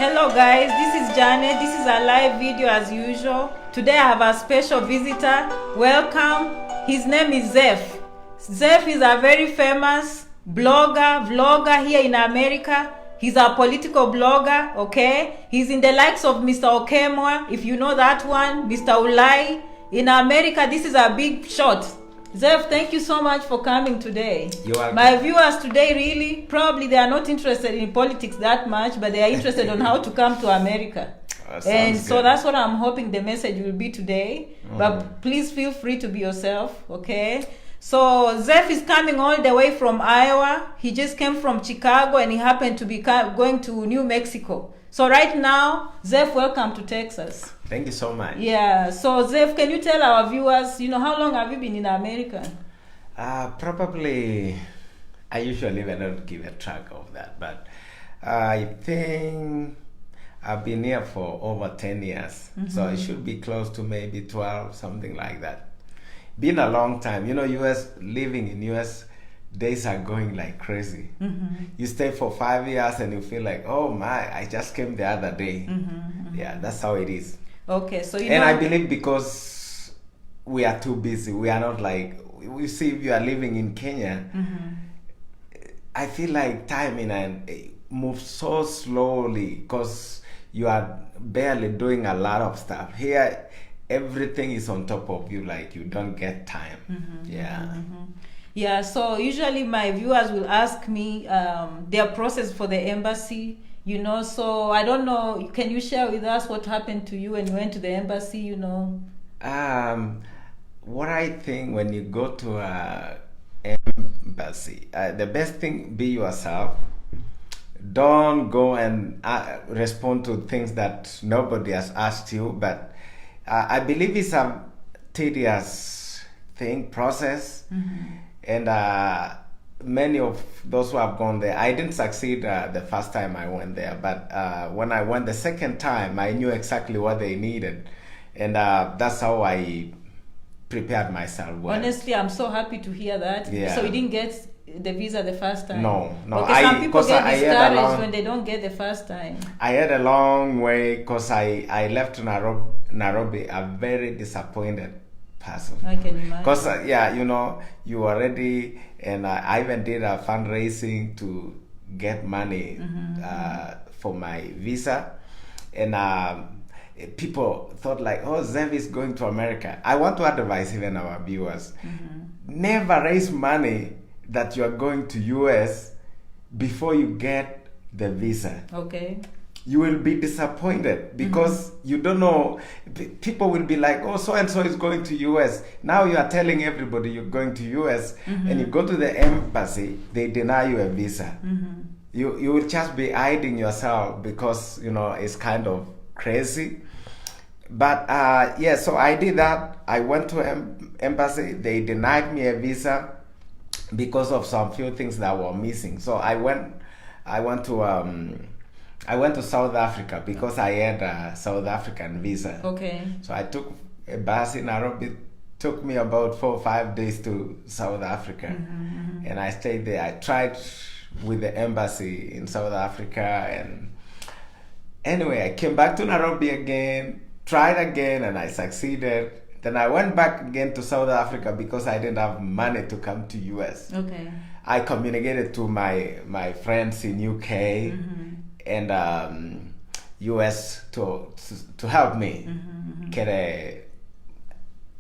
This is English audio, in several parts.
Hello guys, this is Janet. This is a live video as usual. Today I have a special visitor. Welcome. His name is Zeph. Zeph is a very famous vlogger here in America. He's a political blogger, okay? He's in the likes of Mr. Okemwa, if you know that one, Mr. Ulai. In America, this is a big shot. Zeph, thank you so much for coming today. You're welcome. My viewers today really, probably they are not interested in politics that much, but they are interested on how to come to America. And so that's what I'm hoping the message will be today. But please feel free to be yourself, okay? So Zeph is coming all the way from Iowa. He just came from Chicago and he happened to be going to New Mexico. So right now, Zeph, welcome to Texas. Thank you so much. Yeah, so Zeph, can you tell our viewers, how long have you been in America? Probably, I usually don't give a track of that, but I think I've been here for over 10 years. So it should be close to maybe 12, something like that. Been a long time. Living in US, days are going like crazy. You stay for 5 years and you feel like, oh my, I just came the other day. Yeah, that's how it is. Okay, so I believe because we are too busy, we are not like, we see if you are living in Kenya, I feel like time moves so slowly because you are barely doing a lot of stuff. Here, everything is on top of you, like you don't get time. Yeah, so usually my viewers will ask me their process for the embassy, so I don't know, can you share with us what happened to you when you went to the embassy, What I think when you go to an embassy, the best thing, be yourself. Don't go and respond to things that nobody has asked you, but I believe it's a tedious process, and many of those who have gone there, I didn't succeed the first time I went there, but when I went the second time, I knew exactly what they needed, and that's how I prepared myself well. Honestly, I'm so happy to hear that. Yeah. So you didn't get the visa the first time? No. Okay, some people get discouraged when they don't get the first time. I had a long way because I left Nairobi a very disappointed person. I can imagine. Because you were ready, and I even did a fundraising to get money for my visa, and people thought like, oh, Zeph is going to America. I want to advise even our viewers, never raise money that you are going to US before you get the visa. Okay. You will be disappointed because you don't know. People will be like, oh, so-and-so is going to US. Now you are telling everybody you're going to US, and you go to the embassy, they deny you a visa. You will just be hiding yourself because, it's kind of crazy. But so I did that. I went to embassy. They denied me a visa because of some few things that were missing. So I went to South Africa because I had a South African visa. Okay. So I took a bus in Nairobi. It took me about 4 or 5 days to South Africa, and I stayed there. I tried with the embassy in South Africa, and anyway, I came back to Nairobi again, tried again, and I succeeded. Then I went back again to South Africa because I didn't have money to come to US. Okay. I communicated to my friends in UK and US to help me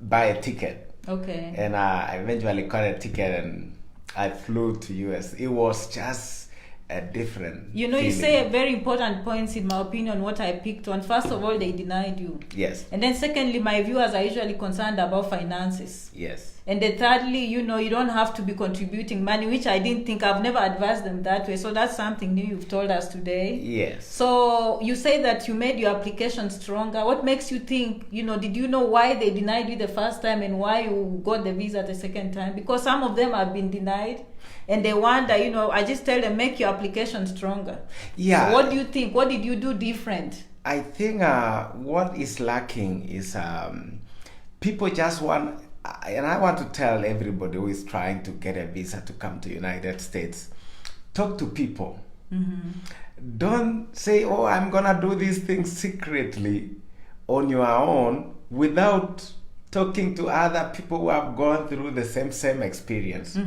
buy a ticket. Okay. And I eventually got a ticket and I flew to US. It was just a different you say very important points, in my opinion, what I picked on. First of all, they denied you. Yes. And then secondly, my viewers are usually concerned about finances. Yes. And then thirdly, you don't have to be contributing money, which I didn't think, I've never advised them that way. So that's something new you've told us today. Yes. So you say that you made your application stronger. What makes you think, did you know why they denied you the first time and why you got the visa the second time? Because some of them have been denied and they wonder, I just tell them, make your application stronger. Yeah. So what do you think? What did you do different? I think what is lacking is people just want, and I want to tell everybody who is trying to get a visa to come to United States, talk to people. don't say, oh, I'm gonna do these things secretly on your own without talking to other people who have gone through the same experience.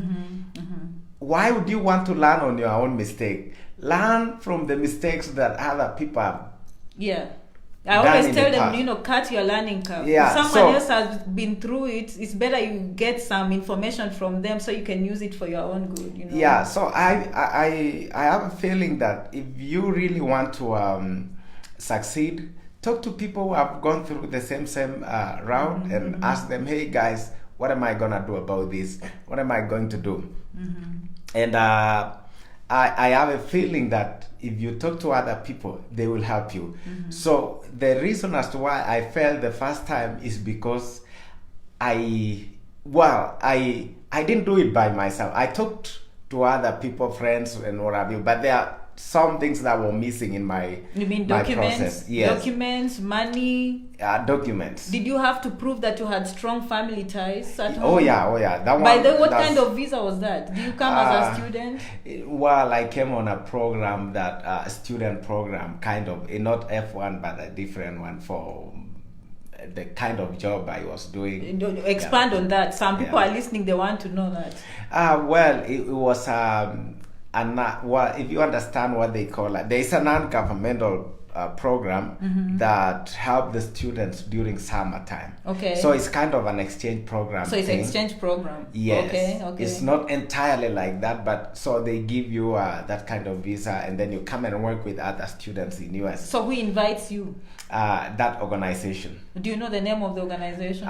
Why would you want to learn on your own mistake? Learn from the mistakes that other people have. Yeah. I always tell them, cut your learning curve. Yeah, if someone else has been through it, it's better you get some information from them so you can use it for your own good. Yeah, so I have a feeling that if you really want to succeed, talk to people who have gone through the same route and ask them, hey guys, what am I gonna do about this? What am I going to do? And I have a feeling that if you talk to other people, they will help you. So the reason as to why I failed the first time is because I didn't do it by myself. I talked to other people, friends and what have you, but there are some things that were missing in my documents? Process. Yes. Documents, money? Documents. Did you have to prove that you had strong family ties at home? Oh yeah. That one. By the way, what kind of visa was that? Did you come as a student? Well, I came on a program a student program, kind of, not F1, but a different one for the kind of job I was doing. Expand on that. Some people are listening, they want to know that. Well, it was if you understand what they call it, there is a non-governmental program that help the students during summertime. Okay. So it's kind of an exchange program. So it's an exchange program. Yes. Okay. It's not entirely like that, but so they give you that kind of visa, and then you come and work with other students in US. So who invites you? That organization. Do you know the name of the organization?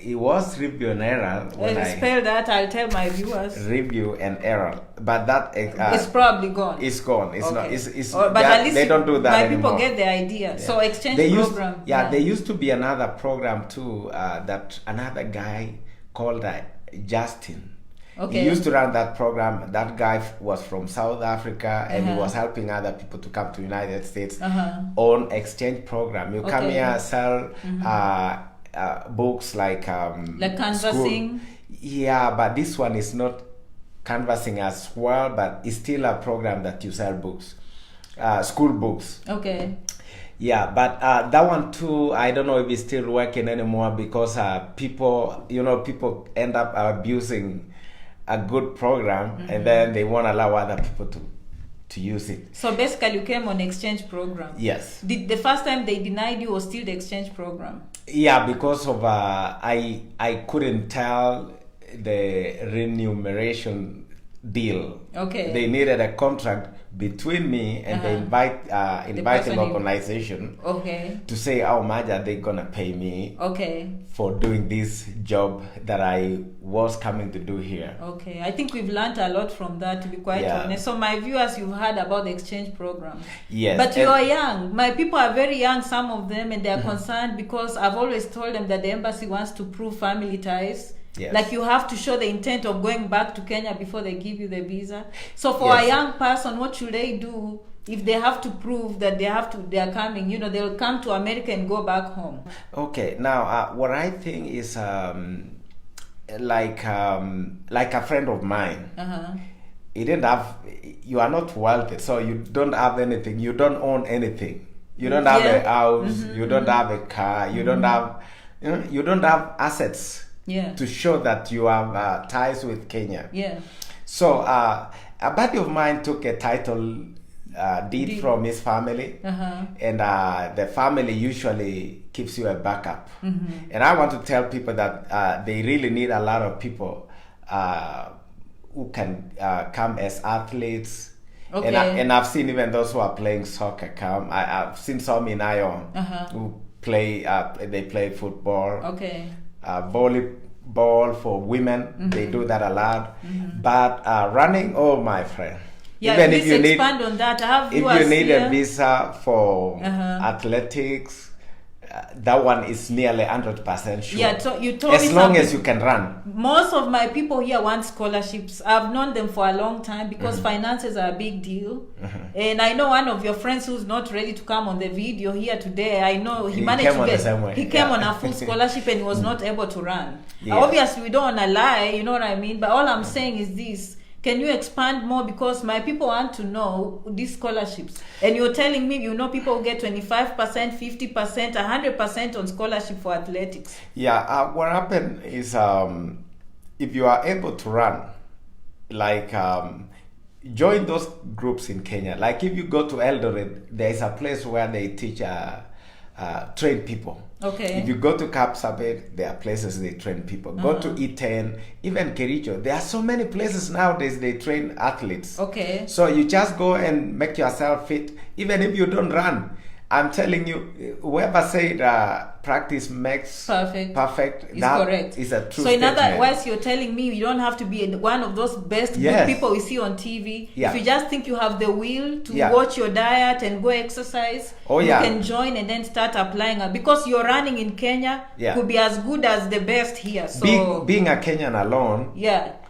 It was Review and Error. Spell that. I'll tell my viewers. Review and Error, but that it's probably gone. It's gone. It's not. It's but at least they don't do that anymore. People get the idea. Yeah. So exchange program. There used to be another program too. That another guy called Justin. Okay. He used to run that program. That guy was from South Africa, and he was helping other people to come to United States on exchange program. You come here, sell books like canvassing. School. Yeah, but this one is not canvassing as well, but it's still a program that you sell books, school books. Okay. Yeah, but that one too, I don't know if it's still working anymore because people end up abusing a good program and then they won't allow other people to use it. So basically you came on exchange program. Yes. Did the first time they denied you was still the exchange program? Yeah, because of I couldn't tell the remuneration deal. Okay. They needed a contract between me and the inviting organization. Okay. To say how much are they gonna pay me? Okay. For doing this job that I was coming to do here. Okay, I think we've learned a lot from that, to be quite honest. So my viewers, you've heard about the exchange program. Yes. But you are young. My people are very young, some of them, and they are concerned because I've always told them that the embassy wants to prove family ties. Yes. Like you have to show the intent of going back to Kenya before they give you the visa. So for a young person, what should they do if they have to prove that they are coming? They'll come to America and go back home. Okay. Now, what I think is like a friend of mine. You are not wealthy, so you don't have anything. You don't own anything. You don't have a house. You don't have a car. You don't have, you don't have assets. Yeah. To show that you have ties with Kenya. Yeah. So a buddy of mine took a title deed from his family, and the family usually keeps you a backup. And I want to tell people that they really need a lot of people who can come as athletes. Okay. And I've seen even those who are playing soccer come. I've seen some in Ion who play. They play football. Okay. Volleyball for women, they do that a lot. But running, oh my friend. Yeah, even if you expand on that, if you need a visa for athletics, that one is nearly 100% sure. Yeah, so you told as me long as you can run. Most of my people here want scholarships. I've known them for a long time because finances are a big deal. And I know one of your friends who's not ready to come on the video here today. I know he managed to get. He came on a full scholarship and he was not able to run. Yeah. Obviously, we don't want to lie, you know what I mean? But all I'm saying is this. Can you expand more? Because my people want to know these scholarships. And you're telling me, people who get 25%, 50%, 100% on scholarship for athletics. Yeah, what happened is if you are able to run, like join those groups in Kenya. Like if you go to Eldoret, there is a place where they teach train people. Okay. If you go to Kapsabet, there are places they train people. Go to E10, even Kericho. There are so many places nowadays they train athletes. Okay. So you just go and make yourself fit, even if you don't run. I'm telling you, whoever said practice makes perfect, is that correct. Is a true So in statement. other words, you're telling me you don't have to be one of those best good people we see on TV. Yeah. If you just think you have the will to watch your diet and go exercise, you can join and then start applying. Because you're running in Kenya could be as good as the best here. So being a Kenyan alone,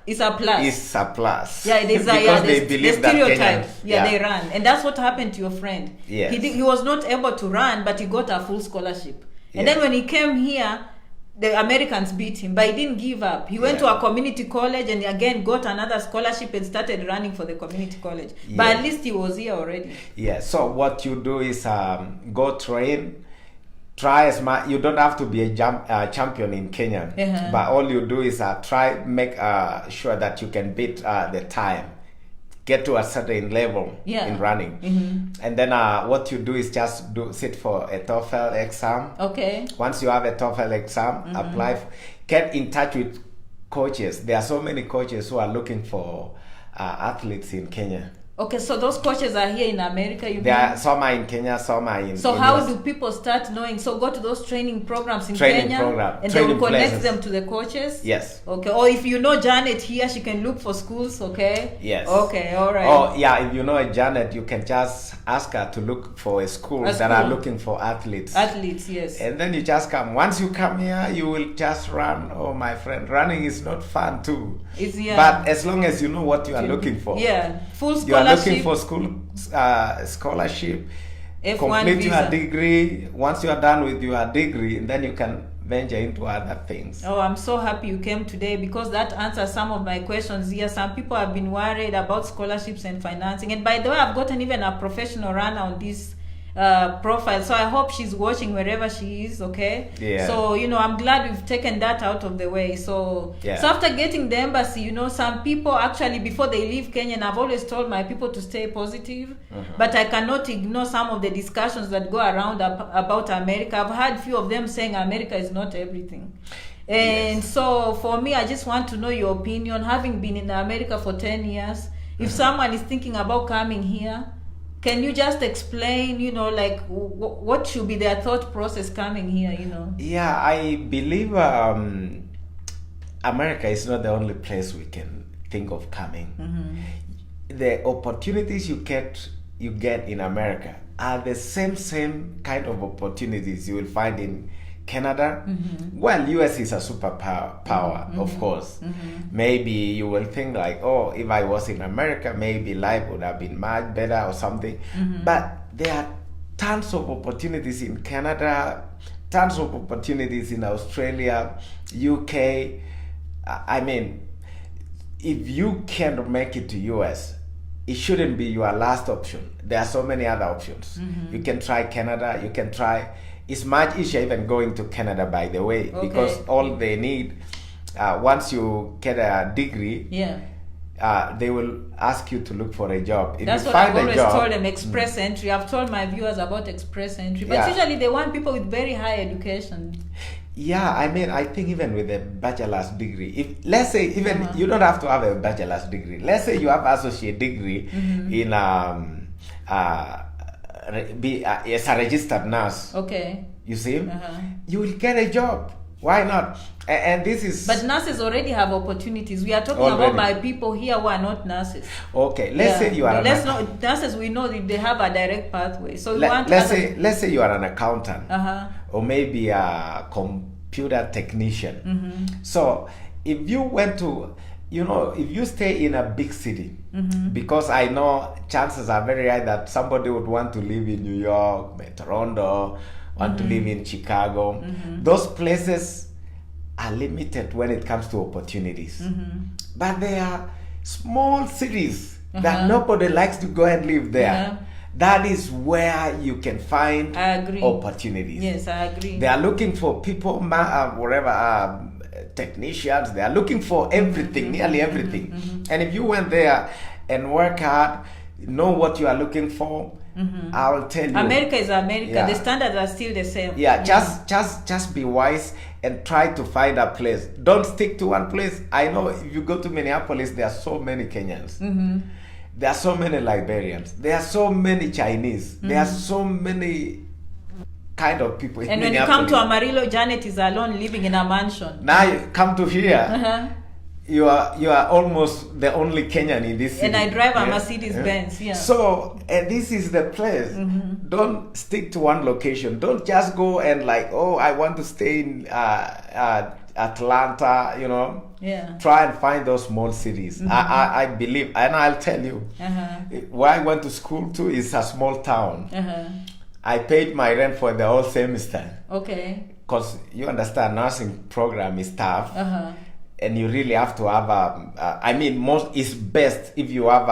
it's a plus. It's a plus. Yeah, it is because they believe the stereotype. that Kenyans, they run, and that's what happened to your friend. Yes. He was not able to run, but he got a full scholarship. And then when he came here, the Americans beat him, but he didn't give up. He went to a community college and again got another scholarship and started running for the community college. But at least he was here already. Yeah. So what you do is go train. Try as much. You don't have to be a champion in Kenya, but all you do is try make sure that you can beat the time, get to a certain level in running, and then what you do is just sit for a TOEFL exam. Okay. Once you have a TOEFL exam, apply. Get in touch with coaches. There are so many coaches who are looking for athletes in Kenya. Okay, so those coaches are here in America, you mean? Some are in Kenya, some are in So how do people start knowing? So go to those training programs in Kenya and they will connect them to the coaches? Yes. Okay, or if you know Janet here, she can look for schools, okay? Yes. Okay, all right. Oh, yeah, if you know Janet, you can just ask her to look for a school that are looking for athletes. Athletes, yes. And then you just come. Once you come here, you will just run. Oh, my friend, running is not fun too. But as long as you know what you are looking for. Yeah, full scholarship. You are looking for scholarship, F1 complete visa. your degree. Once you are done with your degree, then you can venture into other things. Oh, I'm so happy you came today because that answers some of my questions here. Some people have been worried about scholarships and financing. And by the way, I've gotten even a professional runner on this profile, so I hope she's watching wherever she is. Okay. Yeah. So I'm glad we've taken that out of the way. So after getting the embassy, some people actually before they leave Kenya, and I've always told my people to stay positive, but I cannot ignore some of the discussions that go around about America. I've heard few of them saying America is not everything. And so for me, I just want to know your opinion, having been in America for 10 years. If someone is thinking about coming here, can you just explain, like what should be their thought process coming here, Yeah, I believe America is not the only place we can think of coming. The opportunities you get in America are the same kind of opportunities you will find in Canada. Well, US is a superpower, of course. Maybe you will think like, oh, if I was in America, maybe life would have been much better or something. But there are tons of opportunities in Canada, tons of opportunities in Australia, UK. I mean, if you can't make it to US, it shouldn't be your last option. There are so many other options. You can try Canada, you can try. It's much easier even going to Canada, by the way, because all they need, once you get a degree, they will ask you to look for a job. If That's you what find I've always a job, told them, express entry. I've told my viewers about express entry, but usually they want people with very high education. Yeah, I mean, I think even with a bachelor's degree, if let's say even you don't have to have a bachelor's degree. Let's say you have associate degree in as a registered nurse. Okay. You see, you will get a job. Why not? And this is. But nurses already have opportunities. We are talking about my people here who are not nurses. Okay, let's say you are. Nurses. We know that they have a direct pathway. So let's say you are an accountant, or maybe a computer technician. So if you went to, if you stay in a big city, because I know chances are very high that somebody would want to live in New York, Toronto, want to live in Chicago. Those places are limited when it comes to opportunities. But there are small cities that nobody likes to go and live there. That is where you can find opportunities. Yes, I agree. They are looking for people, technicians. They are looking for everything, nearly everything. And if you went there and work hard, know what you are looking for, I will tell you. America is America. The standards are still the same. Just be wise and try to find a place. Don't stick to one place. I know if you go to Minneapolis, there are so many Kenyans. There are so many Liberians. There are so many Chinese. There are so many kind of people in Minneapolis. And when you come to Amarillo, Janet is alone living in a mansion. Now you come to here. You are almost the only Kenyan in this city. And I drive a Mercedes Benz. So, and this is the place. Don't stick to one location. Don't just go and like, oh, I want to stay in Atlanta, you know. Try and find those small cities. I believe, and I'll tell you, where I went to school to is a small town. I paid my rent for the whole semester. Okay. Because you understand, nursing program is tough. And you really have to have it's best if you have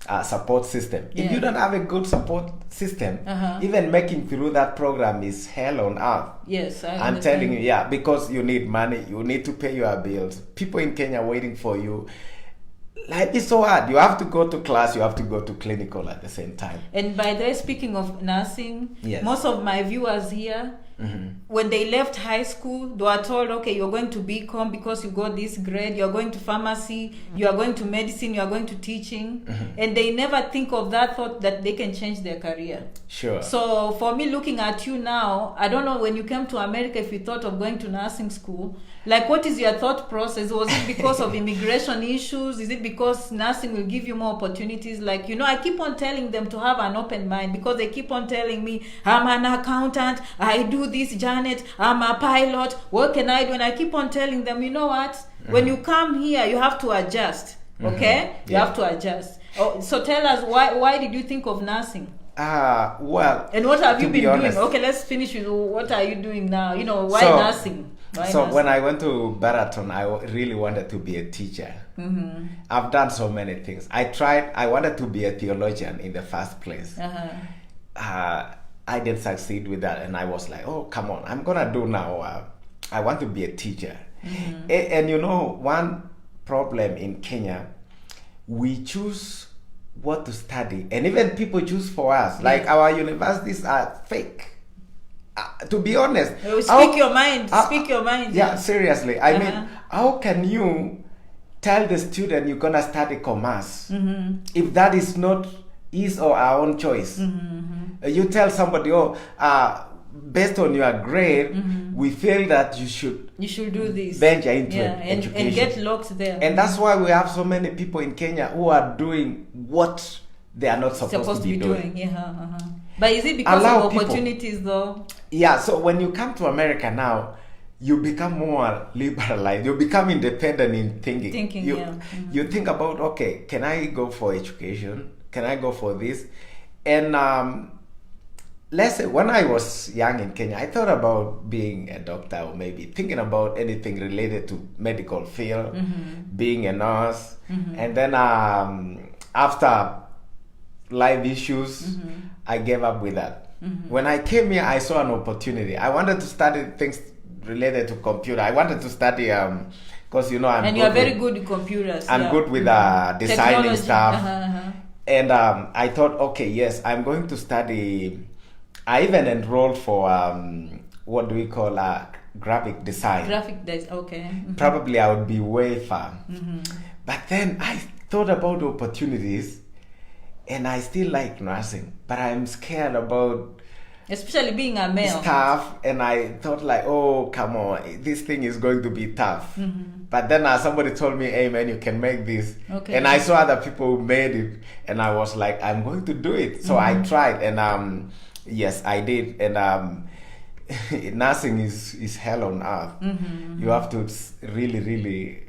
a support system. If you don't have a good support system, even making through that program is hell on earth. Yes, I'm telling you, because you need money, you need to pay your bills. People in Kenya waiting for you. Like, it's so hard. You have to go to class, you have to go to clinical at the same time. And by the way, speaking of nursing, most of my viewers here, when they left high school, they were told, okay, you're going to BCom because you got this grade, you're going to pharmacy, you are going to medicine, you are going to teaching. And they never think of that thought that they can change their career. Sure. So for me, looking at you now, I don't know when you came to America if you thought of going to nursing school. Like, what is your thought process? Was it because of immigration issues? Is it because nursing will give you more opportunities? Like, you know, I keep on telling them to have an open mind because they keep on telling me, I'm an accountant, I do this, Janet, I'm a pilot, what can I do? And I keep on telling them, you know what? When you come here, you have to adjust, okay? You have to adjust. Oh, so tell us, why did you think of nursing? Well, and what have you been honest, doing? Okay, let's finish with what are you doing now? You know, why nursing? When I went to Baraton, I really wanted to be a teacher. I've done so many things. I wanted to be a theologian in the first place. I didn't succeed with that, and I was like, oh, come on, I'm gonna do now. I want to be a teacher. And you know, one problem in Kenya, we choose what to study, and even people choose for us. Like, our universities are fake. To be honest, speak your mind. Speak your mind. Yeah, seriously. I mean, how can you tell the student you're gonna study commerce if that is not his or our own choice? You tell somebody, based on your grade, we feel that you should do this, venture into education and get locked there. And that's why we have so many people in Kenya who are doing what they are not supposed to be doing. But is it because of opportunities though? Yeah, so when you come to America now, you become more liberalized. You become independent in thinking. You think about, okay, can I go for education? Can I go for this? And let's say when I was young in Kenya, I thought about being a doctor, or maybe thinking about anything related to medical field, being a nurse. And then after life issues, I gave up with that. When I came here, I saw an opportunity. I wanted to study things related to computer. I wanted to study because you know and you are very good with computers. I'm good with designing stuff. And I thought, okay, yes, I'm going to study. I even enrolled for what do we call graphic design. Okay. Probably I would be way far. But then I thought about the opportunities, and I still like nursing, but I'm scared about, especially being a male, stuff. And I thought like, oh, come on, this thing is going to be tough. But then somebody told me, hey man, you can make this. Okay. And I saw other people who made it, and I was like, I'm going to do it. So I tried, and yes, I did. And nursing is hell on earth. You have to really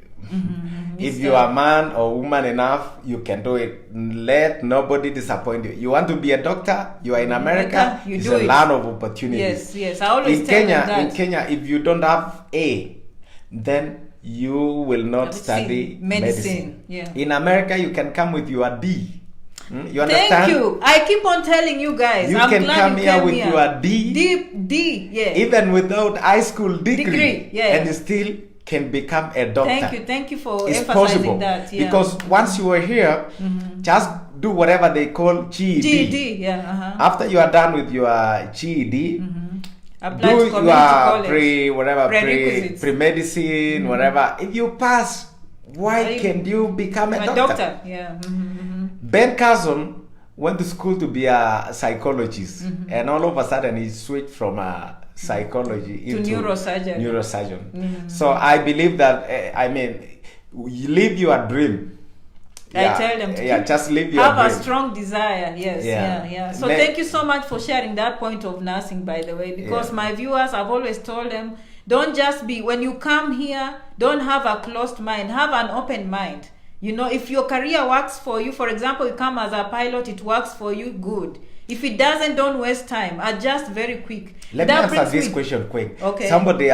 if you are man or woman enough, you can do it. Let nobody disappoint you. You want to be a doctor, you are in America, it's a land of opportunities. Yes, I always tell them that. In Kenya, if you don't have A, then you will not study medicine. Yeah. In America, you can come with your D. You understand? Thank you. I keep on telling you guys. You I'm can glad come you here came with here. your D. D, yeah. Even without high school degree. Yeah. And you still can become a doctor. Thank you for It's emphasizing possible. that. Yeah. Because once you are here, just do whatever they call GED. GED, yeah. After you are done with your GED, Apply do to your college. pre-medicine, whatever. If you pass, why can't you become a doctor? Yeah. Ben Carson went to school to be a psychologist, and all of a sudden he switched from psychology to into neurosurgeon. So I believe that you live your dream. I tell them to just live your have dream. a strong desire. Yes, yeah. So thank you so much for sharing that point of nursing, by the way, because my viewers, I've always told them, don't just be, when you come here, don't have a closed mind, have an open mind. You know, if your career works for you, for example, you come as a pilot, it works for you, good. If it doesn't, don't waste time. Adjust very quick. Let me answer this question quick. Okay. Somebody,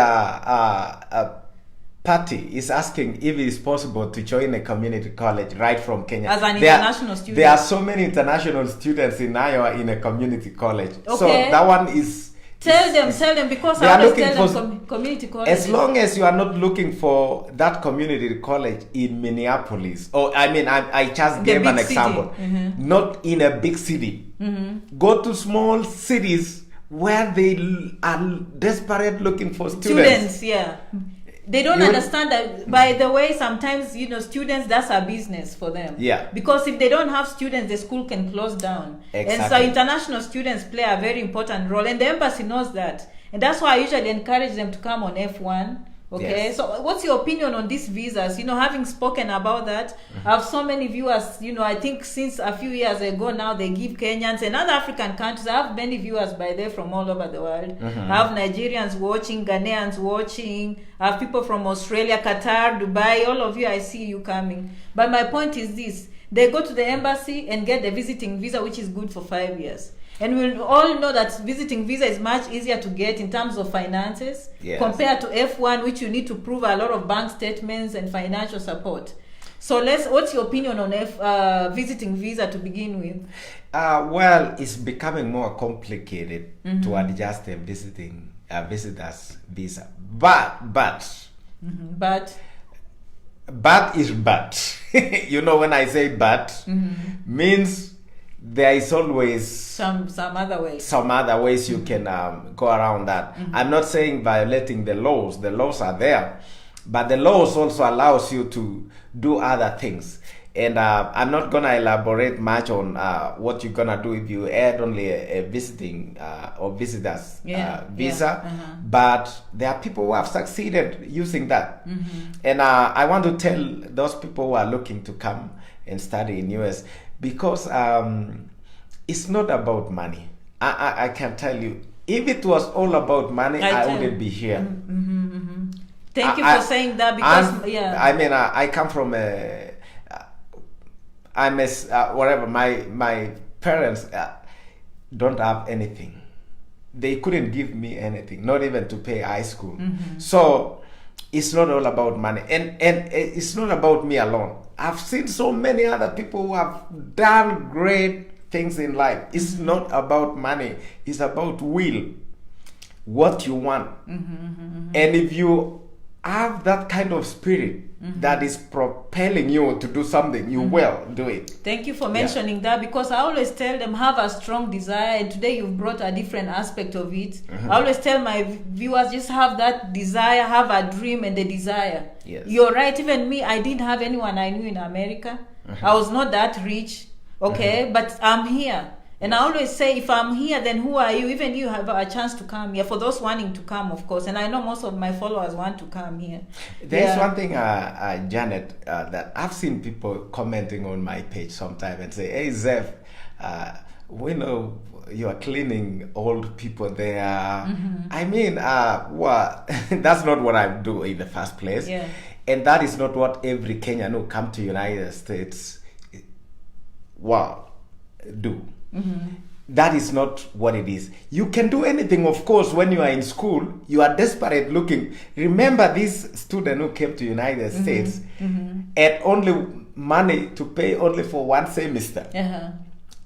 Patty is asking if it is possible to join a community college right from Kenya. As an international student. There are so many international students in Iowa in a community college. Okay. So that one is... Tell them, because they I are always looking tell for them community college. As long as you are not looking for that community college in Minneapolis, or I just gave an example, not in a big city. Go to small cities where they are desperate looking for students. Yeah. They don't understand that, by the way, sometimes, students, that's a business for them. Yeah. Because if they don't have students, the school can close down. Exactly. And so international students play a very important role, and the embassy knows that. And that's why I usually encourage them to come on F1. Okay, yes. So what's your opinion on these visas? Having spoken about that, I have so many viewers, I think since a few years ago now, they give Kenyans and other African countries. I have many viewers by there from all over the world. I have Nigerians watching, Ghanaians watching, I have people from Australia, Qatar, Dubai, all of you, I see you coming. But my point is this, they go to the embassy and get the visiting visa, which is good for 5 years. And we all know that visiting visa is much easier to get in terms of finances compared to F1, which you need to prove a lot of bank statements and financial support. So what's your opinion on visiting visa to begin with? Well, it's becoming more complicated to adjust a visitor's visa. But is but. When I say but, means there is always some other ways. Some other ways you can go around that. I'm not saying violating the laws. The laws are there, but the laws also allows you to do other things. And I'm not gonna elaborate much on what you're gonna do if you add only a visiting or visitors visa. But there are people who have succeeded using that. And I want to tell those people who are looking to come and study in US, because it's not about money. I can tell you, if it was all about money, I wouldn't be here. Thank you for saying that, because I come from whatever. My parents don't have anything. They couldn't give me anything, not even to pay high school. So it's not all about money, and it's not about me alone. I've seen so many other people who have done great things in life. It's not about money. It's about will, what you want. And if you have that kind of spirit that is propelling you to do something, you will do it. Thank you for mentioning that, because I always tell them, have a strong desire, and today you've brought a different aspect of it. I always tell my viewers, just have that desire, have a dream and the desire. Yes. You're right, even me, I didn't have anyone I knew in America. I was not that rich, but I'm here. And I always say, if I'm here, then who are you? Even you have a chance to come here. For those wanting to come, of course. And I know most of my followers want to come here. There's one thing, Janet, that I've seen people commenting on my page sometime and say, hey, Zeph, we know you are cleaning old people there. That's not what I do in the first place. Yeah. And that is not what every Kenyan who come to United States do. that is not what it is. You can do anything, of course. When you are in school, you are desperate looking. Remember this student who came to United States had only money to pay only for one semester.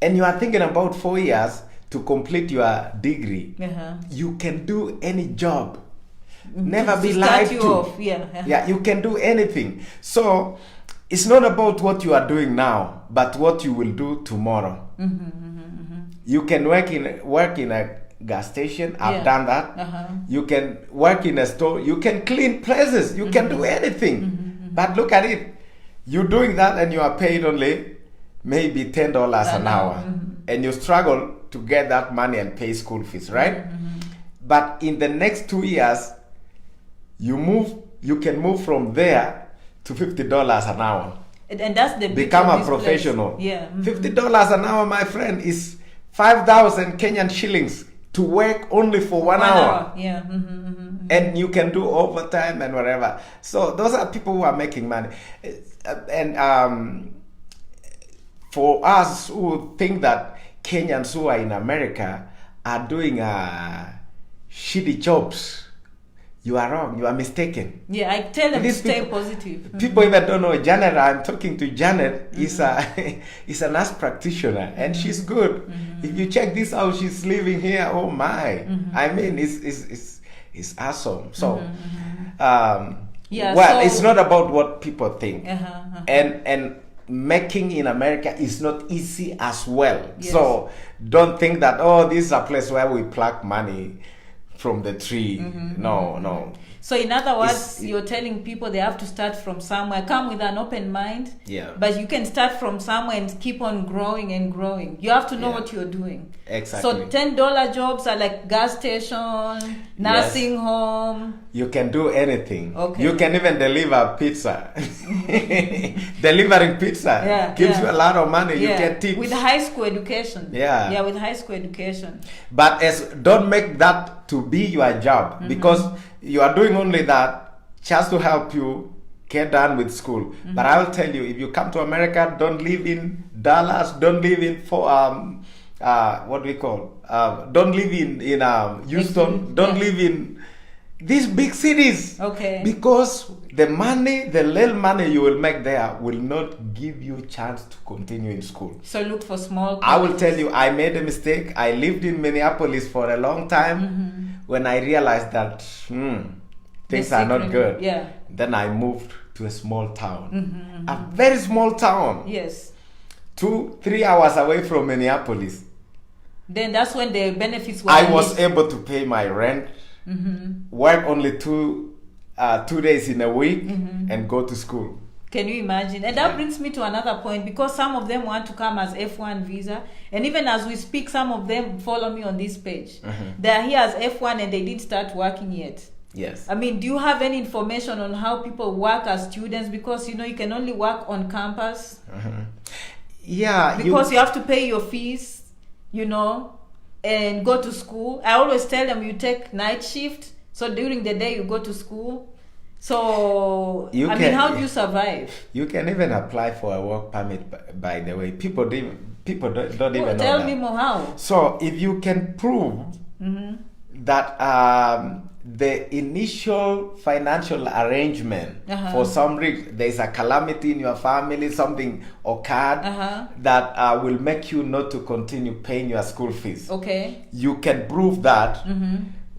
And you are thinking about 4 years to complete your degree. You can do any job. Never be lied to. Yeah, you can do anything. So it's not about what you are doing now, but what you will do tomorrow. You can work in a gas station. I've done that. You can work in a store. You can clean places. You can do anything. But look at it. You're doing that and you are paid only maybe $10 an hour. And you struggle to get that money and pay school fees, right? But in the next 2 years, you can move from there to $50 an hour. And that's the become a professional. Place. Yeah. $50 an hour, my friend, is 5,000 Kenyan shillings to work only for 1 hour. Yeah. And you can do overtime and whatever. So those are people who are making money. And for us who think that Kenyans who are in America are doing shitty jobs, you are wrong. You are mistaken. Yeah, I tell them to stay positive. People even don't know Janet. I'm talking to Janet. Is a nurse practitioner, and she's good. If you check this out, she's living here. Oh my! I mean, it's awesome. So, it's not about what people think, and making in America is not easy as well. Yes. So don't think that this is a place where we pluck money from the tree. No. So in other words, you're telling people they have to start from somewhere. Come with an open mind. Yeah. But you can start from somewhere and keep on growing and growing. You have to know what you're doing. Exactly. So $10 jobs are like gas station, nursing home. You can do anything. Okay. You can even deliver pizza. Delivering pizza gives you a lot of money. You get tips. With high school education. Yeah, with high school education. But don't make that to be your job, because you are doing only that just to help you get done with school. But I will tell you, if you come to America, don't live in Dallas, don't live in don't live in Houston, don't live in these big cities. Okay. Because the little money you will make there will not give you a chance to continue in school. So look for small I will tell you, I made a mistake. I lived in Minneapolis for a long time. When I realized that things are not good, then I moved to a small town. A very small town. Yes. 2-3 hours away from Minneapolis. Then that's when the benefits were I was able to pay my rent, work only two days in a week, and go to school. Can you imagine? And that brings me to another point, because some of them want to come as F1 visa, and even as we speak, some of them follow me on this page. They are here as F1 and they didn't start working yet. Yes. I mean, do you have any information on how people work as students? Because you can only work on campus. Yeah. Because you have to pay your fees, and go to school. I always tell them you take night shift, so during the day you go to school. So, how do you survive? You can even apply for a work permit, by the way. People don't even know that. Tell me more how. So, if you can prove that the initial financial arrangement for some reason, there's a calamity in your family, something occurred that will make you not to continue paying your school fees. Okay. You can prove that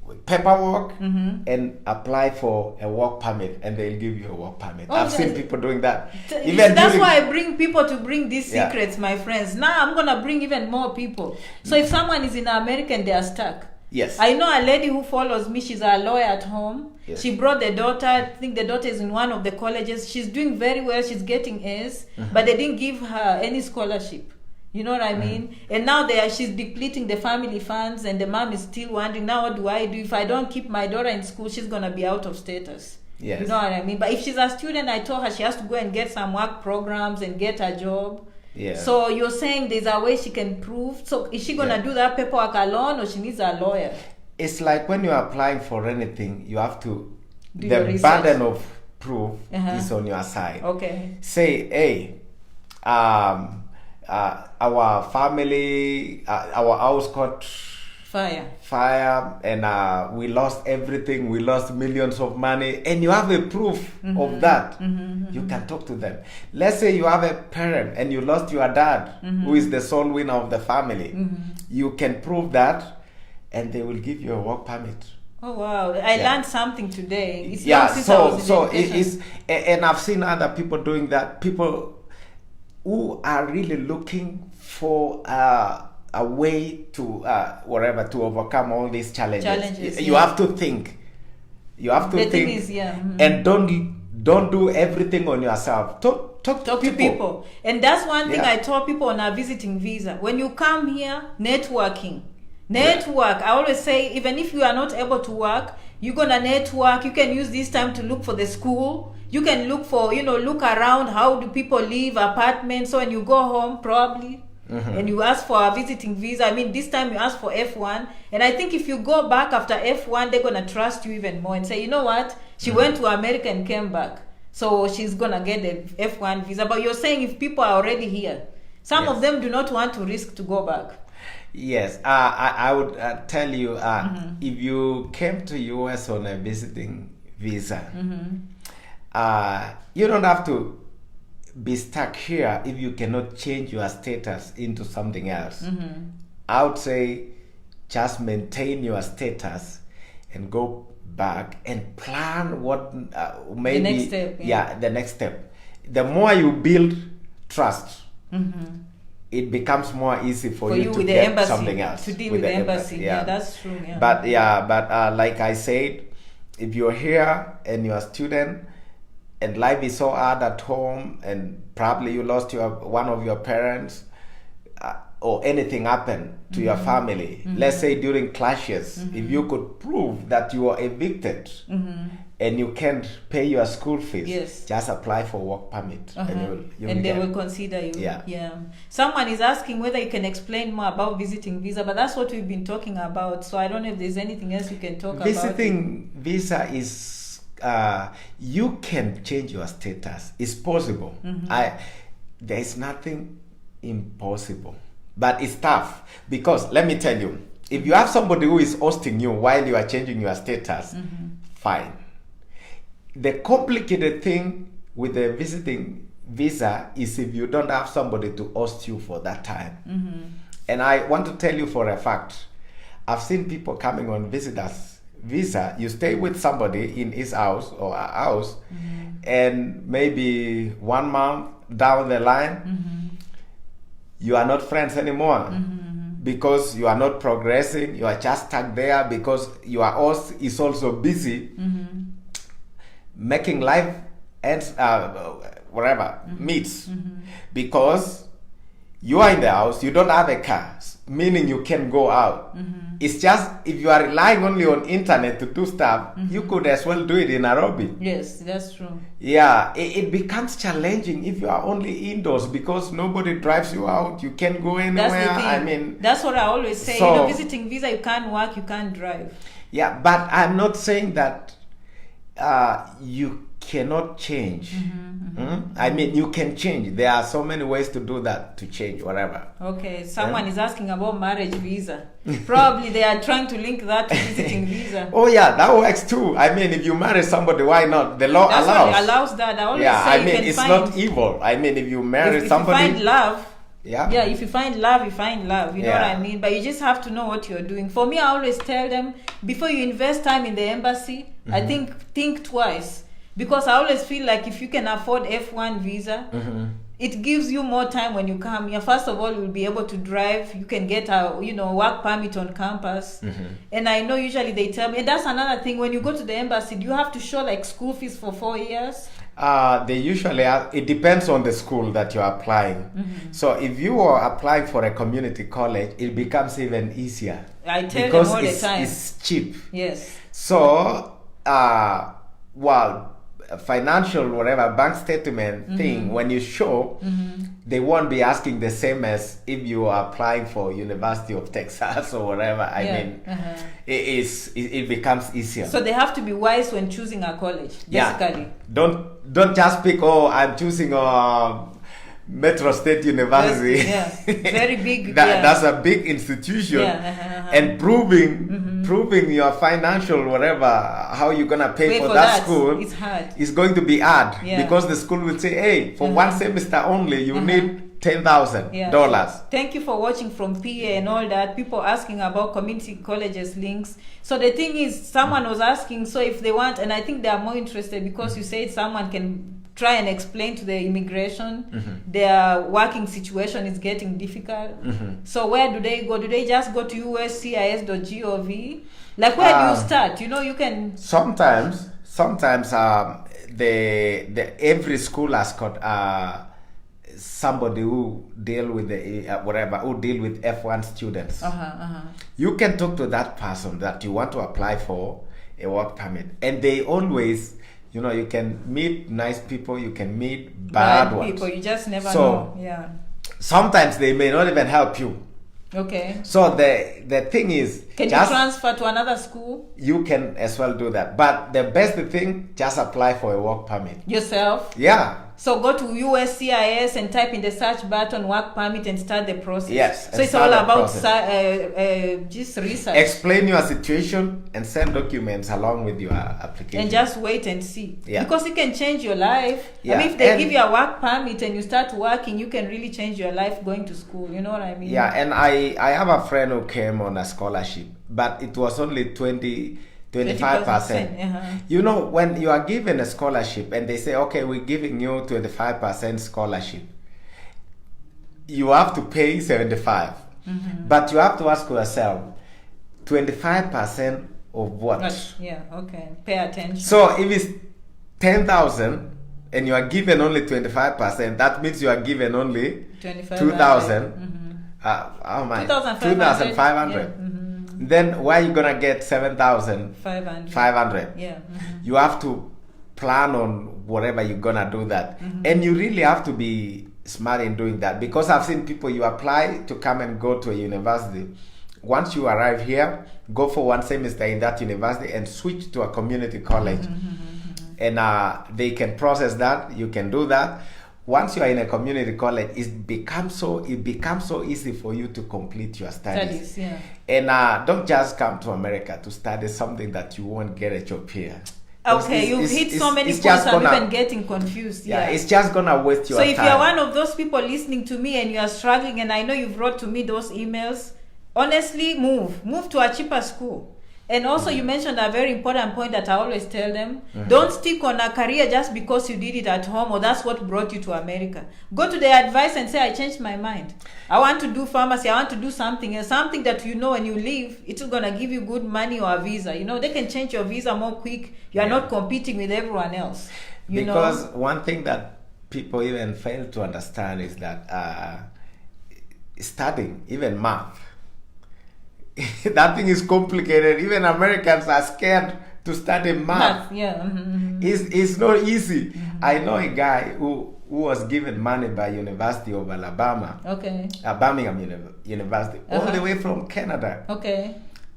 with paperwork and apply for a work permit, and they'll give you a work permit. I've seen people doing that. That's why I bring people to bring these secrets, my friends. Now I'm going to bring even more people. So if someone is in America and they are stuck, yes. I know a lady who follows me. She's a lawyer at home. Yes. She brought the daughter. I think the daughter is in one of the colleges. She's doing very well. She's getting A's, but they didn't give her any scholarship. You know what I mean? And now she's depleting the family funds, and the mom is still wondering, now what do I do? If I don't keep my daughter in school, she's going to be out of status. Yes. You know what I mean? But if she's a student, I told her she has to go and get some work programs and get a job. Yeah. So you're saying there's a way she can prove. So is she going to do that paperwork alone, or she needs a lawyer? It's like when you're applying for anything, you have to, the burden of proof is on your side. Okay. Say, hey, our family, our house caught fire, and we lost everything. We lost millions of money, and you have a proof of that. You can talk to them. Let's say you have a parent and you lost your dad, who is the sole winner of the family. You can prove that, and they will give you a work permit. Oh wow! I learned something today. It's so it is, and I've seen other people doing that. People who are really looking for a way to to overcome all these challenges. You have to think. You have to think, and don't do everything on yourself. Talk to people. And that's one thing I tell people on a visiting visa. When you come here, network. I always say, even if you are not able to work, you're gonna network. You can use this time to look for the school. You can look for, look around, how do people live, apartments. So when you go home, probably, and you ask for a visiting visa, this time you ask for F1. And I think if you go back after F1, they're gonna trust you even more and say, you know what, she went to America and came back, so she's gonna get the F1 visa. But you're saying if people are already here, some of them do not want to risk to go back. Yes, I would tell you, if you came to US on a visiting visa, you don't have to be stuck here if you cannot change your status into something else. I would say just maintain your status and go back and plan what maybe the next step. The next step. The more you build trust, it becomes more easy for you to get something else. To deal with the embassy. Yeah, that's true. Yeah. But like I said, if you're here and you're a student and life is so hard at home, and probably you lost one of your parents, or anything happened to your family, let's say during clashes, if you could prove that you are evicted and you can't pay your school fees, just apply for work permit, and they will consider you. Yeah. Someone is asking whether you can explain more about visiting visa, but that's what we've been talking about. So I don't know if there's anything else you can talk about. Visiting visa is you can change your status. It's possible. There is nothing impossible, but it's tough, because let me tell you, if you have somebody who is hosting you while you are changing your status, fine. The complicated thing with the visiting visa is if you don't have somebody to host you for that time. And I want to tell you for a fact, I've seen people coming on visitors visa. You stay with somebody in his house or a house, and maybe 1 month down the line, you are not friends anymore, because you are not progressing. You are just stuck there because your host is also busy making life ends meets, because you are in the house, you don't have a car, meaning you can go out. It's just, if you are relying only on internet to do stuff, you could as well do it in Nairobi. Yes, that's true. Yeah, it becomes challenging if you are only indoors, because nobody drives you out. You can't go anywhere. That's the thing. That's what I always say. So, visiting visa, you can't work, you can't drive. Yeah, but I'm not saying that you cannot change. You can change. There are so many ways to do that, to change whatever. Okay, someone is asking about marriage visa. Probably they are trying to link that to visiting visa. Oh yeah, that works too. If you marry somebody, why not? The law allows. What it allows that. I always say it's not evil. If you marry somebody, if you find love. Yeah, if you find love, you find love. You know what I mean? But you just have to know what you're doing. For me, I always tell them, before you invest time in the embassy, I think twice. Because I always feel like if you can afford F1 visa, it gives you more time when you come here. First of all, you'll be able to drive. You can get a work permit on campus. And I know usually they tell me, and that's another thing, when you go to the embassy, do you have to show like school fees for 4 years? They usually it depends on the school that you're applying. So if you are applying for a community college, it becomes even easier. I tell them all the time. It's cheap. Yes. So, financial bank statement thing, when you show, they won't be asking the same as if you are applying for University of Texas or whatever. It becomes easier. So they have to be wise when choosing a college, basically. Don't just pick, I'm choosing Metro State University. Yeah, very big. That's a big institution. And proving your financial whatever, how you're gonna pay for that school, it's hard. It's going to be hard because the school will say, hey, for one semester only, you need $10,000. Thank you for watching from PA and all that. People asking about community colleges links. So the thing is, someone was asking, so if they want, and I think they are more interested because you said someone can try and explain to the immigration their working situation is getting difficult. So where do they go? Do they just go to uscis.gov? Like where do you start? You know, you can sometimes the every school has got somebody who deal with the who deal with F1 students. You can talk to that person that you want to apply for a work permit, and they always, you know, you can meet nice people, you can meet bad ones. People, you just never know. Sometimes they may not even help you. Okay. So the thing is, can you transfer to another school? You can as well do that, but the best thing, just apply for a work permit yourself. Yeah. So go to USCIS and type in the search button work permit and start the process. Yes. So it's all about just research. Explain your situation and send documents along with your application. And just wait and see. Yeah. Because it can change your life. I mean, if they give you a work permit and you start working, you can really change your life going to school. You know what I mean? Yeah, and I have a friend who came on a scholarship, but it was only 25%. You know, when you are given a scholarship and they say, okay, we're giving you 25% scholarship, you have to pay 75. But you have to ask yourself, 25% of what? Yeah, okay. Pay attention. So if it's 10,000 and you are given only 25%, that means you are given only 2,000. How much? 2,500. Then where are you gonna get 7,500? Yeah. You have to plan on whatever you're gonna do that, and you really have to be smart in doing that, because I've seen people, you apply to come and go to a university. Once you arrive here, go for one semester in that university and switch to a community college, and they can process that. You can do that. Once you are in a community college, it becomes so easy for you to complete your studies. And don't just come to America to study something that you won't get a job here. Okay, you've hit so many points. I'm even getting confused. Yeah, it's just gonna waste your time. So if you're one of those people listening to me and you are struggling, and I know you've wrote to me those emails, honestly, move to a cheaper school. And also you mentioned a very important point that I always tell them. Don't stick on a career just because you did it at home or that's what brought you to America. Go to the advice and say, I changed my mind. I want to do pharmacy. I want to do something. And something that you know when you leave, it's going to give you good money or a visa. You know, they can change your visa more quick. You are not competing with everyone else. Because one thing that people even fail to understand is that studying, even math, that thing is complicated. Even Americans are scared to study math. It's not easy. I know a guy who was given money by University of Alabama, Birmingham University, all the way from Canada,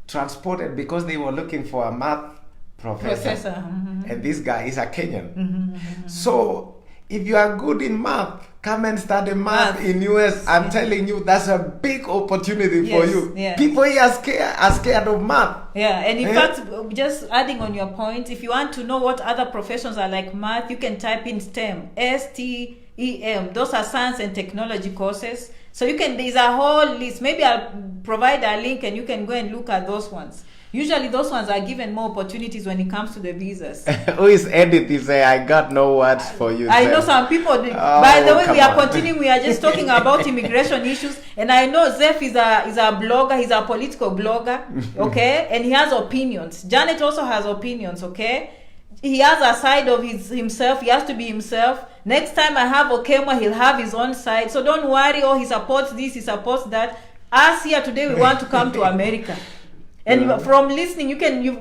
transported because they were looking for a math professor. And this guy is a Kenyan. So if you are good in math, come and study math in US. I'm telling you, that's a big opportunity for you. People here are scared of math. And in fact, just adding on your point, if you want to know what other professions are like math, you can type in STEM, STEM. Those are science and technology courses. So you can, there's a whole list. Maybe I'll provide a link and you can go and look at those ones. Usually those ones are given more opportunities when it comes to the visas. Who is Edith? He say, I got no words for you. I know some people. By the way, we are continuing. We are just talking about immigration issues. And I know Zeph is a blogger. He's a political blogger. Okay? And he has opinions. Janet also has opinions. Okay? He has a side of himself. He has to be himself. Next time I have Okemwa, he'll have his own side. So don't worry. Oh, he supports this. He supports that. Us here today, we want to come to America. And from listening,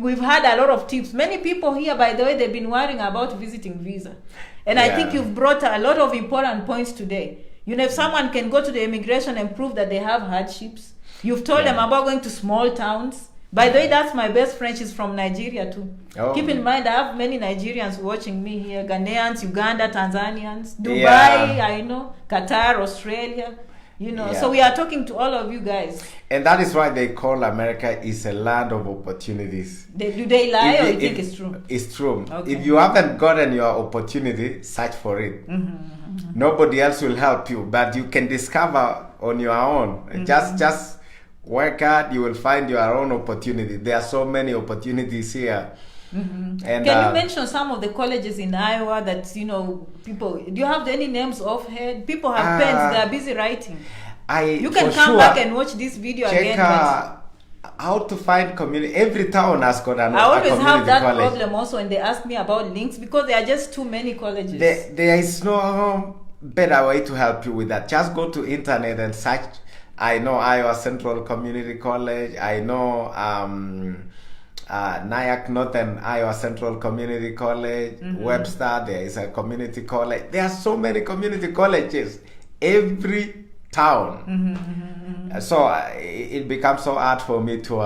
we've had a lot of tips. Many people here, by the way, they've been worrying about visiting visa. And I think you've brought a lot of important points today. You know, if someone can go to the immigration and prove that they have hardships, you've told them about going to small towns, By the way, that's my best friend. She's from Nigeria too. Oh. Keep in mind, I have many Nigerians watching me here. Ghanaians, Uganda, Tanzanians, Dubai, Yeah. I know, Qatar, Australia. Yeah. So we are talking to all of you guys. And that is why they call America is a land of opportunities. Do they lie or you think it's true? It's true. Okay. If you haven't gotten your opportunity, search for it. Nobody else will help you, but you can discover on your own. Just work hard, you will find your own opportunity. There are so many opportunities here. And Can you mention some of the colleges in Iowa that people? Do you have any names offhand? People have pens; they are busy writing. You can come back and watch this video check, again. How to find community. Every town has got I always have that college. problem also when they ask me about links because there are just too many colleges. There is no better way to help you with that. Just go to internet and search. I know Iowa Central Community College. I know Nyack Northern Iowa Central Community College. Webster, there is a community college. There are so many community colleges. Every town. So it becomes so hard for me to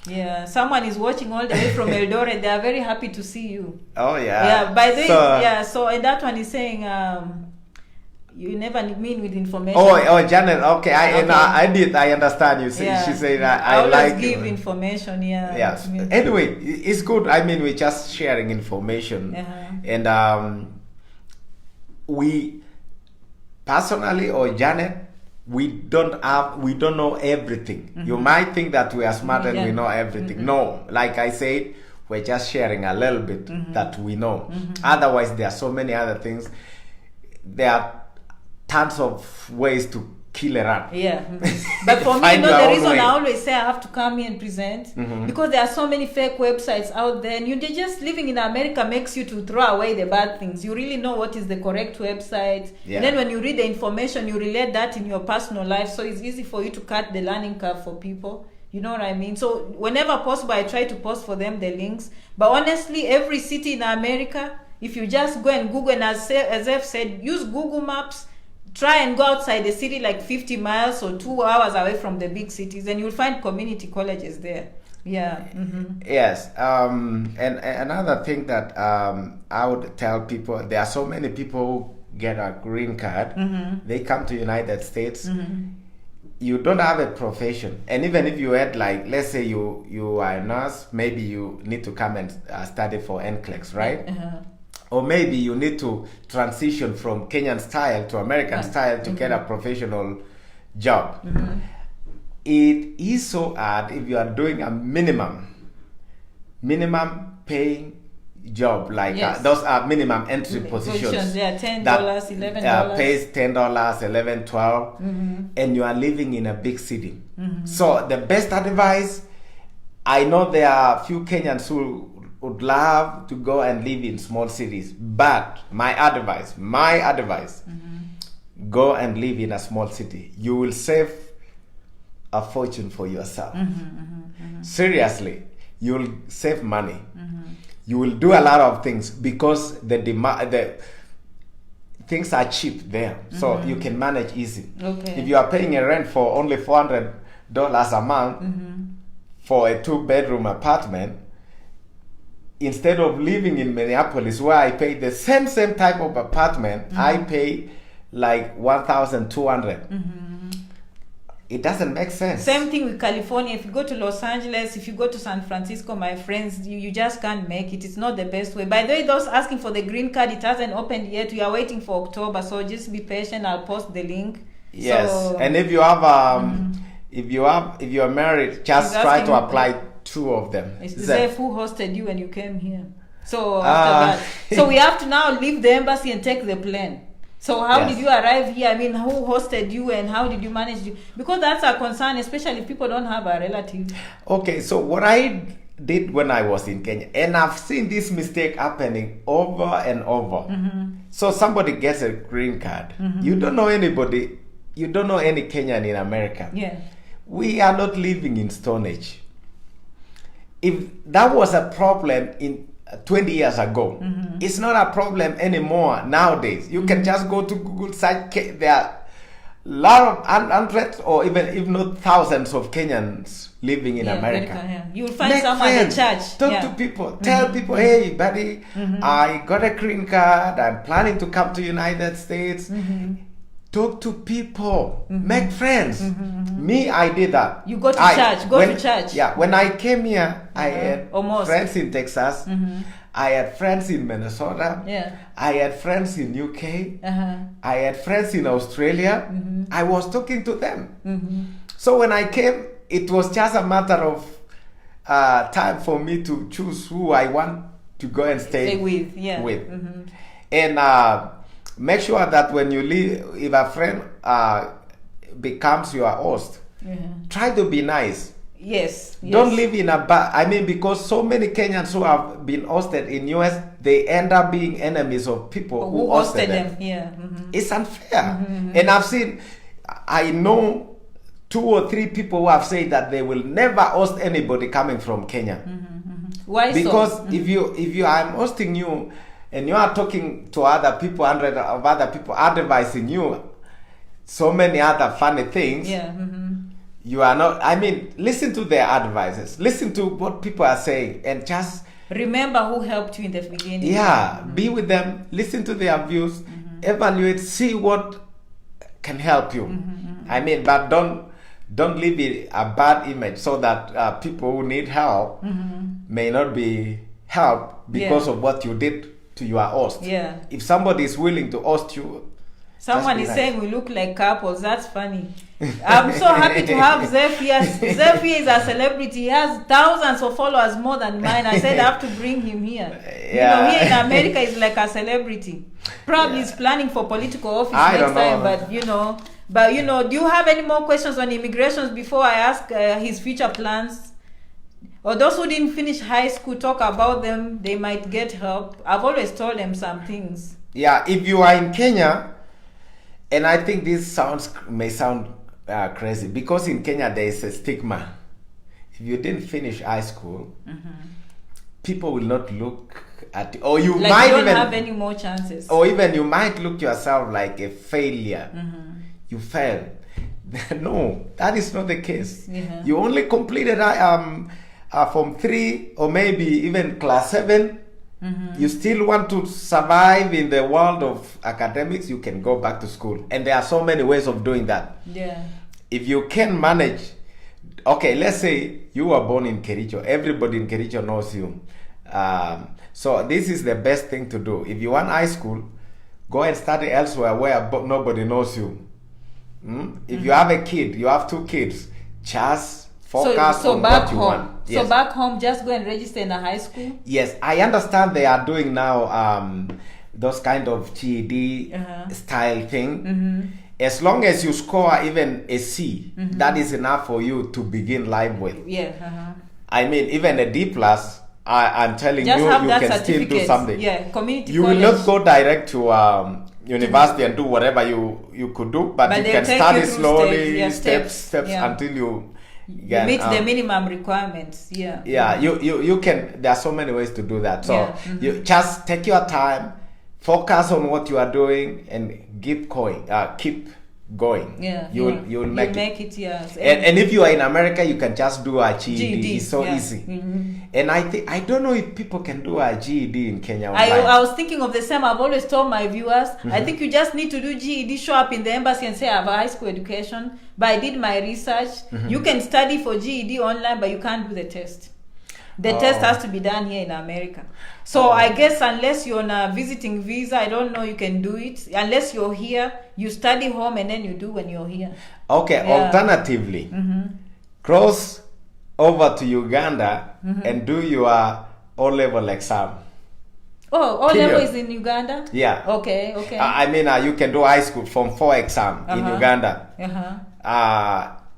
yeah, someone is watching all the way from Eldoret. They are very happy to see you. Oh yeah. Yeah, by the way, so and that one is saying you never mean with information. Oh, Janet. Okay, I understand you. Yeah. She said I I always like give information. Yeah. Yes. Anyway, it's good. I mean, we're just sharing information, and we personally or Janet, we don't know everything. You might think that we are smart and we know everything. No, like I said, we're just sharing a little bit that we know. Otherwise, there are so many other things. There are tons of ways to kill a rat. Yeah. But for me, the reason I always say I have to come here and present because there are so many fake websites out there, and just living in America makes you to throw away the bad things. You really know what is the correct website. Yeah. And then when you read the information, you relate that in your personal life, so it's easy for you to cut the learning curve for people. You know what I mean? So whenever possible, I try to post for them the links. But honestly, every city in America, if you just go and Google, and as Zeph said, use Google Maps, try and go outside the city like 50 miles or 2 hours away from the big cities, and you'll find community colleges there. Yeah. Yes. And another thing that I would tell people, there are so many people who get a green card. They come to United States. You don't have a profession, and even if you had, like, let's say you are a nurse, maybe you need to come and study for NCLEX, right? Or maybe you need to transition from Kenyan style to American style to get a professional job. It is so hard if you are doing a minimum paying job, like those are minimum entry positions. Yeah, $10, $11. Pays $10, $11, $12, and you are living in a big city. So the best advice, I know there are a few Kenyans who would love to go and live in small cities, but my advice, go and live in a small city. You will save a fortune for yourself. Seriously, you will save money. You will do a lot of things because the things are cheap there, so you can manage easy. If you are paying a rent for only $400 a month for a 2-bedroom apartment, instead of living in Minneapolis where I pay the same type of apartment, I pay like $1,200. It doesn't make sense. Same thing with California. If you go to Los Angeles, if you go to San Francisco, my friends, you just can't make it. It's not the best way. By the way, those asking for the green card, it hasn't opened yet. We are waiting for October, so just be patient. I'll post the link. Yes, and if you have if you are married, just try to apply 2 of them. It's Zeph who hosted you when you came here. So after that, so we have to now leave the embassy and take the plane. So how did you arrive here? I mean, who hosted you and how did you manage it? Because that's a concern, especially if people don't have a relative. Okay, so what I did when I was in Kenya, and I've seen this mistake happening over and over. So somebody gets a green card. You don't know anybody. You don't know any Kenyan in America. Yeah. We are not living in Stone Age. If that was a problem in 20 years ago, it's not a problem anymore nowadays. You can just go to Google, search. There lot of hundreds or even if not thousands of Kenyans living in America. Yeah. You'll find Make someone friends, at the church. talk to people, tell people, hey buddy, I got a green card, I'm planning to come to United States. Talk to people, make friends. Me, I did that. You go to church, to church. Yeah, when I came here, I had Almost. friends in Texas. I had friends in Minnesota. Yeah. I had friends in UK. I had friends in Australia. I was talking to them. So when I came, it was just a matter of time for me to choose who I want to go and stay with. And make sure that when you leave, if a friend becomes your host, try to be nice. Yes. Don't live in a bad. I mean, because so many Kenyans who have been hosted in US, they end up being enemies of people who hosted them. Yeah. It's unfair. And I know 2 or 3 people who have said that they will never host anybody coming from Kenya. Why so? Because if you I'm hosting you and you are talking to other people, hundreds of other people advising you so many other funny things. You are not, I mean, listen to their advices. Listen to what people are saying and just remember who helped you in the beginning. Yeah, be with them, listen to their views, evaluate, see what can help you. I mean, but don't leave it a bad image so that people who need help may not be helped because of what you did to your host. If somebody is willing to host you, someone is saying we look like couples. That's funny. I'm so happy to have Zeph here. Zeph here is a celebrity. He has thousands of followers, more than mine. I said I have to bring him here. You know, here in America, he's like a celebrity. Probably he's planning for political office next time. But you know, do you have any more questions on immigrations before I ask his future plans? Or those who didn't finish high school, talk about them. They might get help. I've always told them some things. Yeah, if you are in Kenya, and I think this may sound crazy, because in Kenya there is a stigma. If you didn't finish high school, people will not look at you, or you might you don't even have any more chances. Or even you might look yourself like a failure. You failed. No, that is not the case. You only completed Form 3 or maybe even class 7. You still want to survive in the world of academics, you can go back to school. And there are so many ways of doing that. If you can manage, okay, let's say you were born in Kericho. Everybody in Kericho knows you. So this is the best thing to do. If you want high school, go and study elsewhere where nobody knows you. If you have a kid, you have 2 kids, just focus on what you want. So back home, just go and register in a high school? Yes, I understand they are doing now those kind of GED style thing. As long as you score even a C, that is enough for you to begin life with. I mean, even a D+, I'm telling just you, you can still do something. Community you college. will not go direct to university and do whatever you could do, but you can study slowly, steps until you meet the minimum requirements. You can. There are so many ways to do that. So you just take your time, focus on what you are doing, and keep going. You'll make it. Yes. And if you are in America, you can just do a GED. It's so easy. And I don't know if people can do a GED in Kenya. I was thinking of the same. I've always told my viewers, I think you just need to do GED, show up in the embassy and say I have a high school education. But I did my research. You can study for GED online, but you can't do the test. The test has to be done here in America. So I guess unless you're on a visiting visa, I don't know you can do it. Unless you're here, you study home and then you do when you're here. Okay, alternatively, cross over to Uganda and do your O-level exam. Oh, O-level is in Uganda? Yeah. Okay. I mean, you can do high school Form 4 exam in Uganda.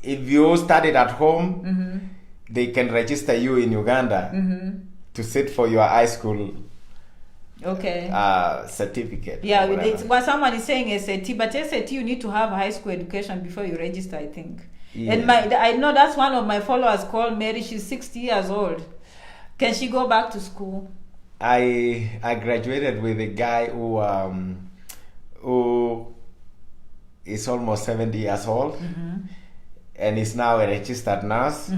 If you studied at home, they can register you in Uganda to sit for your high school certificate. What someone is saying SAT, but SAT you need to have high school education before you register, I think. And I know that's one of my followers called Mary. She's 60 years old. Can she go back to school? I graduated with a guy who is almost 70 years old, and is now a registered nurse.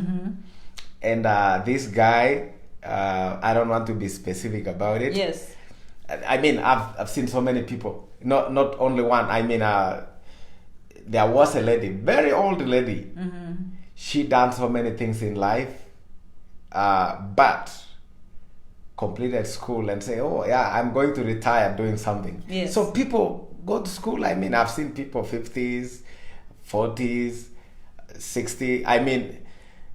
And this guy, I don't want to be specific about it. Yes. I mean, I've seen so many people, not only one. I mean, there was a lady, very old lady. She done so many things in life, but completed school and say, oh yeah, I'm going to retire doing something. Yes. So people go to school. I mean, I've seen people 50s, 40s, 60. I mean,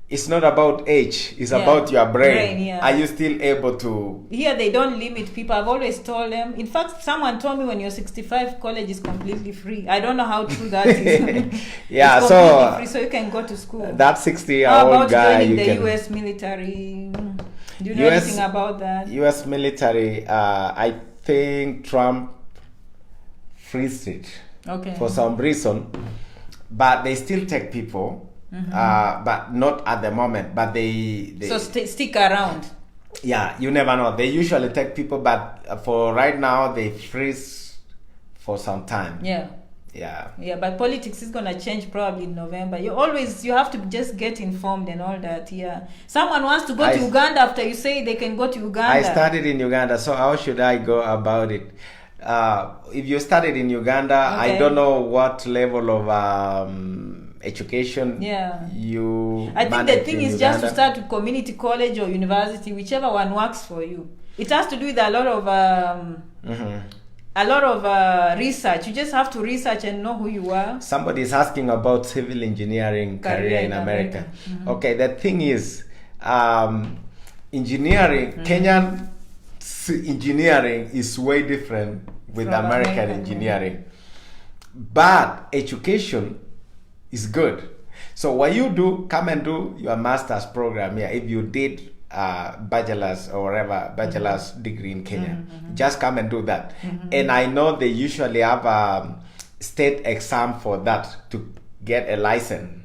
it's not about age, it's about your brain. Are you still able to? Here they don't limit people. I've always told them. In fact, someone told me when you're 65, college is completely free. I don't know how true that is. Yeah, it's so free, so you can go to school. That 60-year-old guy, joining you the can. US military. Do you know anything about that? US military, I think Trump freezed it for some reason, but they still take people. But not at the moment. But they so stick around. Yeah, you never know. They usually take people, but for right now they freeze for some time. Yeah. But politics is gonna change probably in November. You have to just get informed and all that. Yeah. Someone wants to go to Uganda after you say they can go to Uganda. I started in Uganda, so how should I go about it? If you started in Uganda, I don't know what level of education I think the thing is just to start with community college or university, whichever one works for you. It has to do with a lot of research. You just have to research and know who you are. Somebody is asking about civil engineering career in America. Okay, the thing is, engineering, Kenyan engineering is way different with from American engineering. But education is good. So what you do, come and do your master's program here. If you did bachelor's or whatever, bachelor's degree in Kenya, just come and do that. And I know they usually have a state exam for that to get a license.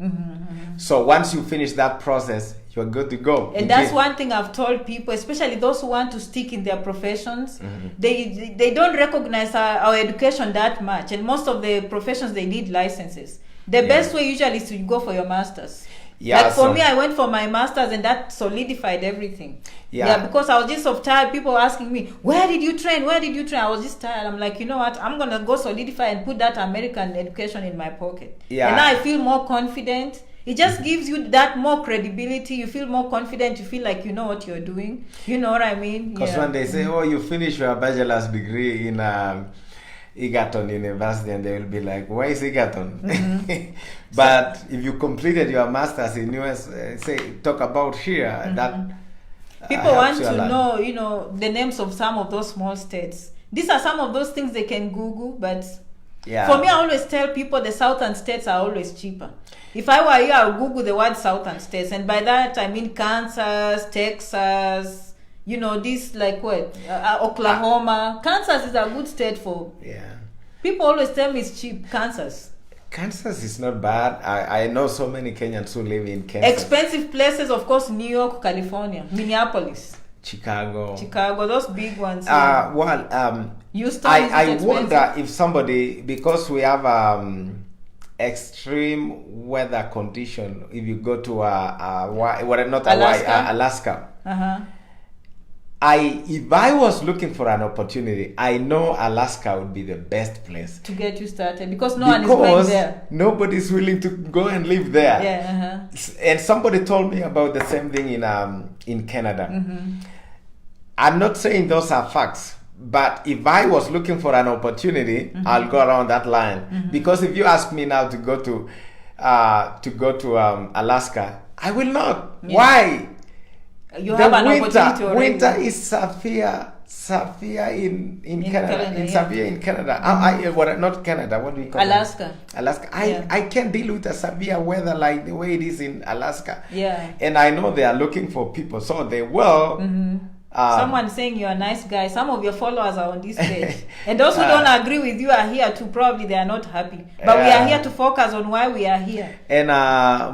So once you finish that process, you're good to go. And that's one thing I've told people, especially those who want to stick in their professions. They don't recognize our education that much. And most of the professions, they need licenses. The best way usually is to go for your master's. Like for me, I went for my master's and that solidified everything. Because I was just so tired. People were asking me, where did you train? I was just tired. I'm like, you know what? I'm going to go solidify and put that American education in my pocket. And now I feel more confident. It just gives you that more credibility. You feel more confident. You feel like you know what you're doing. You know what I mean? Because when they say, oh, you finished your bachelor's degree in Egerton University, and they will be like, why is Egerton? But if you completed your master's in US, talk about here, that people want to know, the names of some of those small states. These are some of those things they can Google, but for me, I always tell people the southern states are always cheaper. If I were here, I'll Google the word southern states, and by that I mean Kansas, Texas, this like what? Oklahoma. Kansas is a good state for. People always tell me it's cheap. Kansas is not bad. I know so many Kenyans who live in Kansas. Expensive places, of course, New York, California, Minneapolis, Chicago, those big ones. Houston. I wonder if somebody, because we have extreme weather condition. If you go to Alaska. If I was looking for an opportunity, I know Alaska would be the best place to get you started because no one is going there. Nobody's willing to go and live there. And somebody told me about the same thing in Canada. I'm not saying those are facts, but if I was looking for an opportunity, I'll go around that line. Because if you ask me now to go to Alaska, I will not. Why? You have an opportunity already. Winter is severe in Canada. Severe in Canada. Not Canada. What do you call Alaska? It? Alaska. I can't deal with a severe weather like the way it is in Alaska. And I know they are looking for people, so they will Someone saying you're a nice guy. Some of your followers are on this page. And those who don't agree with you are here too. Probably they are not happy. But we are here to focus on why we are here. And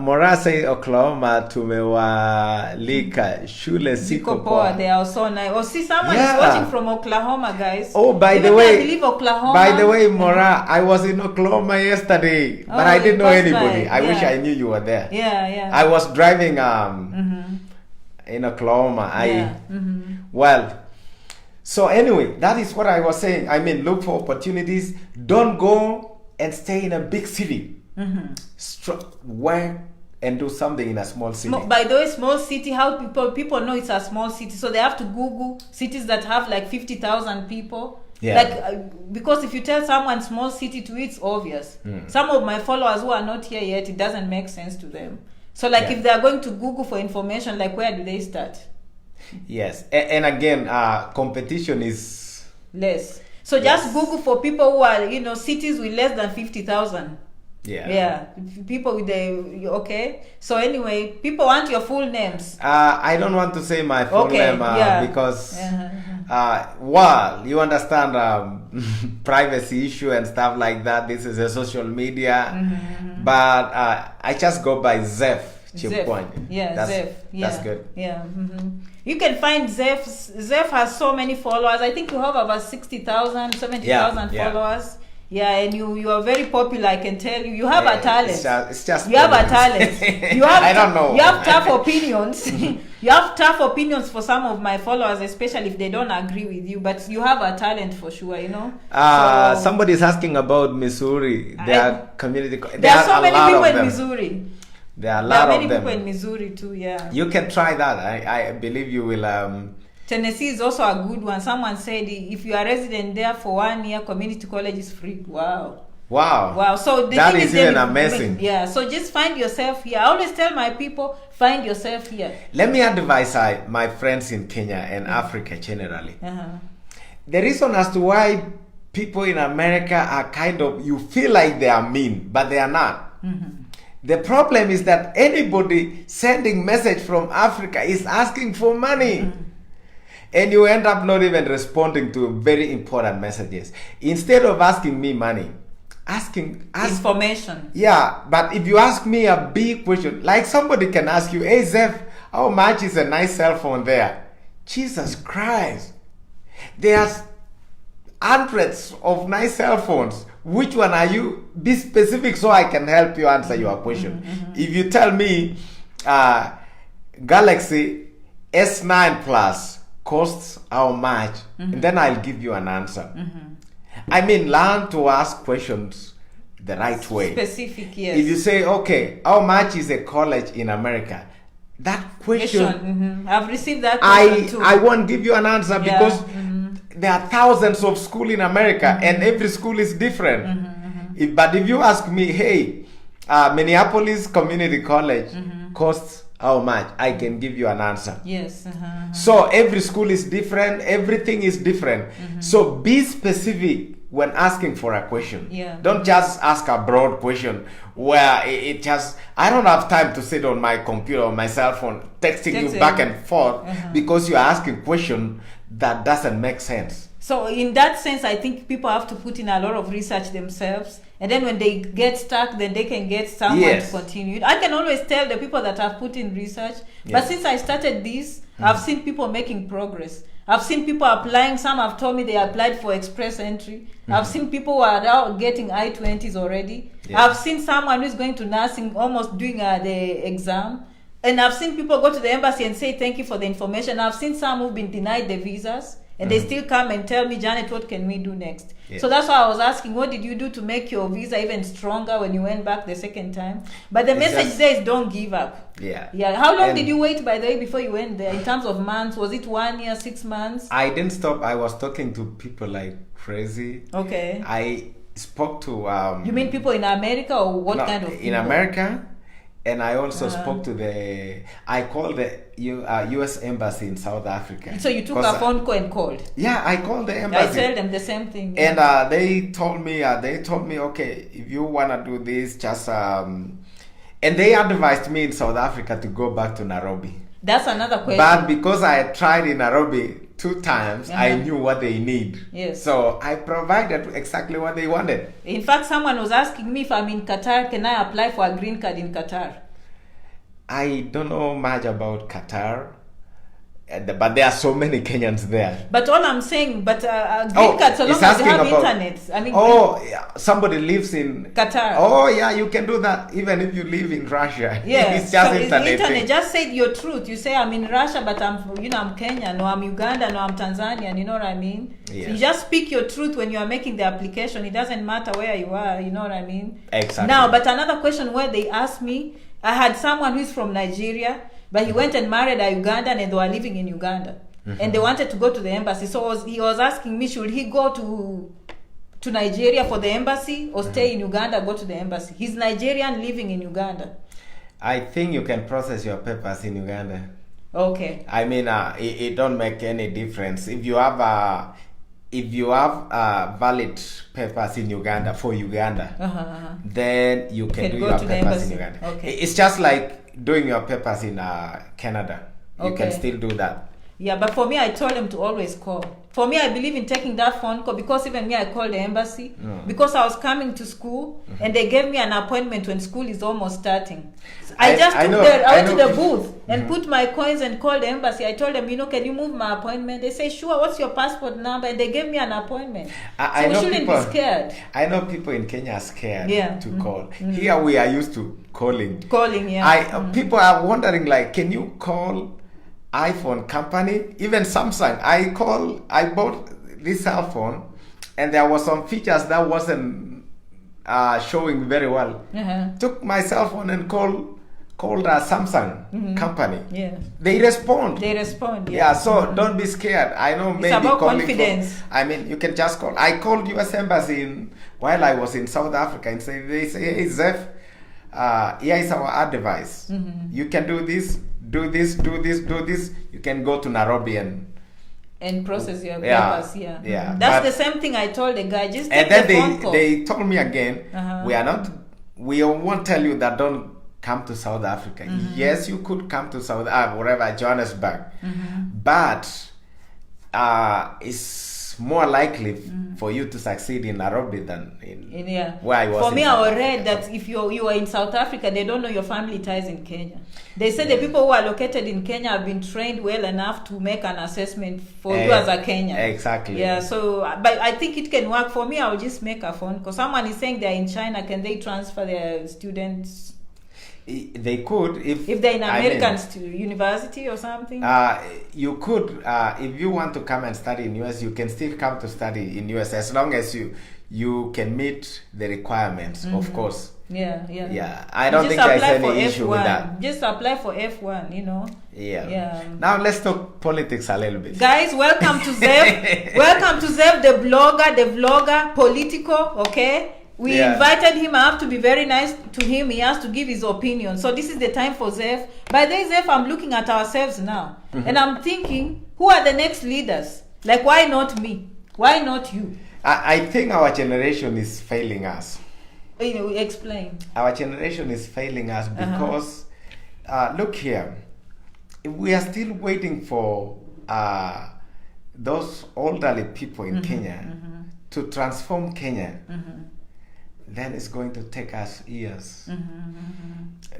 Mora say Oklahoma tumewalika shule siko poa. They are so nice. Oh, see, someone is watching from Oklahoma, guys. Oh, by Even the way, I believe Oklahoma. By the way, Mora, I was in Oklahoma yesterday, but I didn't know anybody. I wish I knew you were there. Yeah. I was driving in Oklahoma. Well, so anyway, that is what I was saying. I mean, look for opportunities. Don't go and stay in a big city. Work and do something in a small city. By the way, small city, how people know it's a small city, so they have to Google cities that have like 50,000 people. Because if you tell someone small city to it's obvious. Some of my followers who are not here yet, it doesn't make sense to them. So like if they are going to Google for information, like where do they start? Yes, and again, competition is less. So just Google for people who are, cities with less than 50,000. People with so anyway, people want your full names. I don't want to say my full name because well, you understand privacy issue and stuff like that. This is a social media, but I just go by Zeph Chepkwony. Zeph. That's good. You can find Zeph. Zeph has so many followers. I think you have about 60,000, 70,000 followers. And you are very popular. I can tell you. You have a talent. It's just you have a talent. You have I don't know. You have tough opinions. You have tough opinions for some of my followers, especially if they don't agree with you. But you have a talent for sure. Somebody is asking about Missouri. There are so many people in Missouri. There are a lot of them. There are many people in Missouri too. You can try that. I believe you will. Tennessee is also a good one. Someone said if you are resident there for 1 year, community college is free. Wow. So that is even amazing. So just find yourself here. I always tell my people, find yourself here. Let me advise my friends in Kenya and Africa generally. The reason as to why people in America are you feel like they are mean, but they are not. The problem is that anybody sending message from Africa is asking for money. And you end up not even responding to very important messages. Instead of asking me money, ask information. But if you ask me a big question, like somebody can ask you, hey Zeph, how much is a nice cell phone there? Jesus Christ. There's hundreds of nice cell phones. Which one are you? Be specific so I can help you answer your question. If you tell me Galaxy S9 Plus costs how much, and then I'll give you an answer. I mean, learn to ask questions the right way. Specific, yes. If you say, okay, how much is a college in America? That question, I've received that question too. I won't give you an answer because there are thousands of schools in America and every school is different. But if you ask me, hey, Minneapolis Community College costs how much, I can give you an answer. Yes. So every school is different, everything is different. So be specific when asking for a question. Don't just ask a broad question where I don't have time to sit on my computer or my cell phone texting you back and forth because you're asking a question that doesn't make sense. So in that sense, I think people have to put in a lot of research themselves. And then when they get stuck, then they can get someone to continue. I can always tell the people that have put in research. But since I started this, I've seen people making progress. I've seen people applying. Some have told me they applied for express entry. I've seen people who are now getting I-20s already. I've seen someone who's going to nursing, almost doing the exam. And I've seen people go to the embassy and say, thank you for the information. I've seen some who've been denied the visas. And they still come and tell me, Janet, what can we do next? So that's why I was asking, what did you do to make your visa even stronger when you went back the second time? But the message there is don't give up. How long did you wait, by the way, before you went there? In terms of months, was it 1 year, 6 months? I didn't stop. I was talking to people like crazy. Okay. I spoke to... you mean people in America or what kind of people? In America. And I also spoke to I called the U.S. Embassy in South Africa. So you took a phone call and called? Yeah, I called the embassy. I tell them the same thing. And they told me, okay, if you want to do this, just... and they advised me in South Africa to go back to Nairobi. That's another question. But because I had tried in Nairobi 2 times, I Uh-huh. knew what they need. Yes. So I provided exactly what they wanted. In fact, someone was asking me if I'm in Qatar, can I apply for a green card in Qatar? I don't know much about Qatar, but there are so many Kenyans there. But all I'm saying, but green card, so long as you have internet. I mean, somebody lives in Qatar. Oh, yeah, you can do that even if you live in Russia. Yeah, It's just so internet. internet. Just say your truth. You say I'm in Russia, but I'm Kenyan, or I'm Uganda, or I'm Tanzanian. You know what I mean? Yeah. So you just speak your truth when you are making the application. It doesn't matter where you are. You know what I mean? Exactly. Now, but another question where they asked me, I had someone who's from Nigeria, but he went and married a Ugandan, and they were living in Uganda, and they wanted to go to the embassy. So he was asking me, should he go to Nigeria for the embassy, or stay in Uganda, go to the embassy? He's Nigerian living in Uganda. I think you can process your papers in Uganda. Okay. I mean, it don't make any difference if you have valid papers in Uganda for Uganda, then you can do go your to the papers in embassy. Uganda. Okay. It's just like doing your papers in Canada. You Okay. can still do that. Yeah, but for me, I told them to always call. For me, I believe in taking that phone call, because even me, I called the embassy because I was coming to school, and they gave me an appointment when school is almost starting. So I went to the booth and put my coins and called the embassy. I told them, can you move my appointment? They say, sure, what's your passport number? And they gave me an appointment. So we shouldn't be scared. I know people in Kenya are scared to call. Here we are used to calling. People are wondering, like, can you call iPhone company, even Samsung? I bought this cell phone, and there was some features that wasn't showing very well. Took my cell phone and called a Samsung company. Yeah, they respond. Yeah, so don't be scared. I know, maybe it's about confidence. You can just call. I called US Embassy while I was in South Africa, and they say, hey, Zeph, here is our advice. You can do this, do this. You can go to Nairobi and process your papers. Yeah. That's the same thing I told the guy. Just take and then the phone call. They told me again, we won't tell you that don't come to South Africa. Yes, you could come to Johannesburg, but it's more likely for you to succeed in Nairobi than in where I was. For me, I read that if you are in South Africa, they don't know your family ties in Kenya. They say the people who are located in Kenya have been trained well enough to make an assessment for you as a Kenyan. Exactly. Yeah. So, but I think it can work. For me, I will just make a phone call. Someone is saying they're in China. Can they transfer their students? They could if they're in American university or something. You could if you want to come and study in US, you can still come to study in US as long as you can meet the requirements, of course. Yeah. I don't think there's any issue with that. Just apply for F1, Yeah. Now let's talk politics a little bit. Guys, welcome to Zeph. Welcome to Zeph, the vlogger, political, okay? We invited him. I have to be very nice to him. He has to give his opinion. So this is the time for Zeph. By the way, Zeph, I'm looking at ourselves now. And I'm thinking, who are the next leaders? Like, why not me? Why not you? I think our generation is failing us. Explain. Our generation is failing us because, look here, we are still waiting for those elderly people in Kenya to transform Kenya. Then it's going to take us years.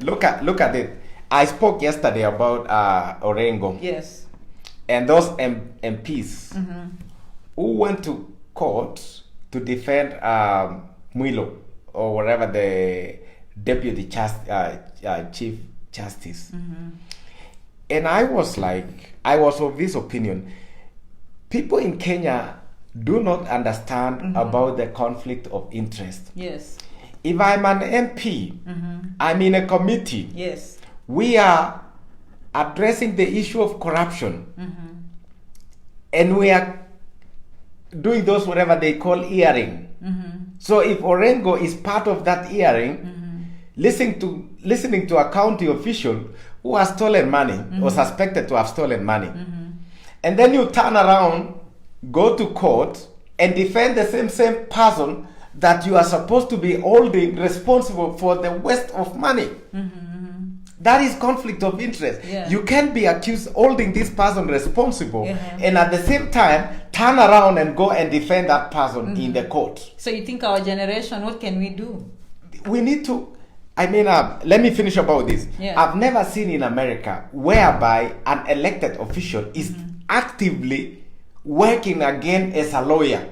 Look at it. I spoke yesterday about Orengo. Yes. And those MPs who went to court to defend Mwilo, or whatever, the deputy chief justice. And I was of this opinion. People in Kenya do not understand about the conflict of interest. Yes. If I'm an MP, I'm in a committee. Yes. We are addressing the issue of corruption. And we are doing those whatever they call hearing. So if Orengo is part of that hearing, listening to a county official who has stolen money or suspected to have stolen money, and then you turn around, go to court and defend the same person that you are supposed to be holding responsible for the waste of money. That is conflict of interest. Yeah. You can't be accused holding this person responsible and at the same time turn around and go and defend that person in the court. So you think our generation, what can we do? We need to, I mean, let me finish about this. Yeah. I've never seen in America whereby an elected official is actively working again as a lawyer.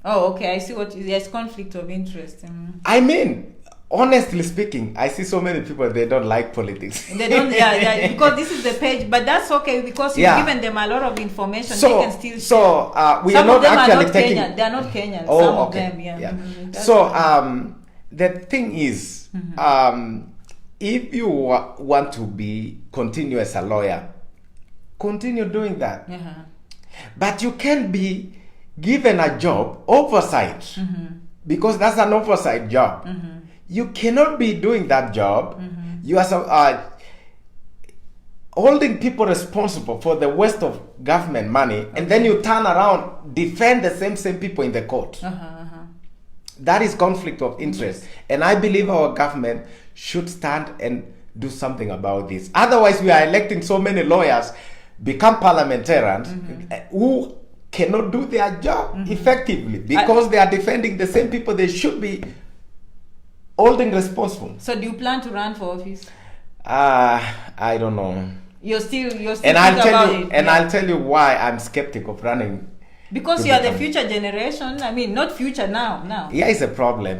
Oh, okay. I see what there's conflict of interest. I mean, honestly speaking, I see so many people, they don't like politics. They don't, yeah, because this is the page, but that's okay because you've given them a lot of information. So, they can still so we some are of not them actually are not taking. Kenyan. They are not Kenyan. Oh, some okay. of them, yeah. So the thing is, if you want to continue as a lawyer, continue doing that. But you can be given a job, oversight, because that's an oversight job. You cannot be doing that job. You are holding people responsible for the waste of government money, and then you turn around, defend the same people in the court. That is conflict of interest. And I believe our government should stand and do something about this. Otherwise, we are electing so many lawyers, become parliamentarians, who cannot do their job effectively because they are defending the same people they should be holding responsible. So do you plan to run for office? I don't know. You're still and I'll tell you why I'm skeptic of running. Because you are the future generation. I mean, not future now. Here is a problem.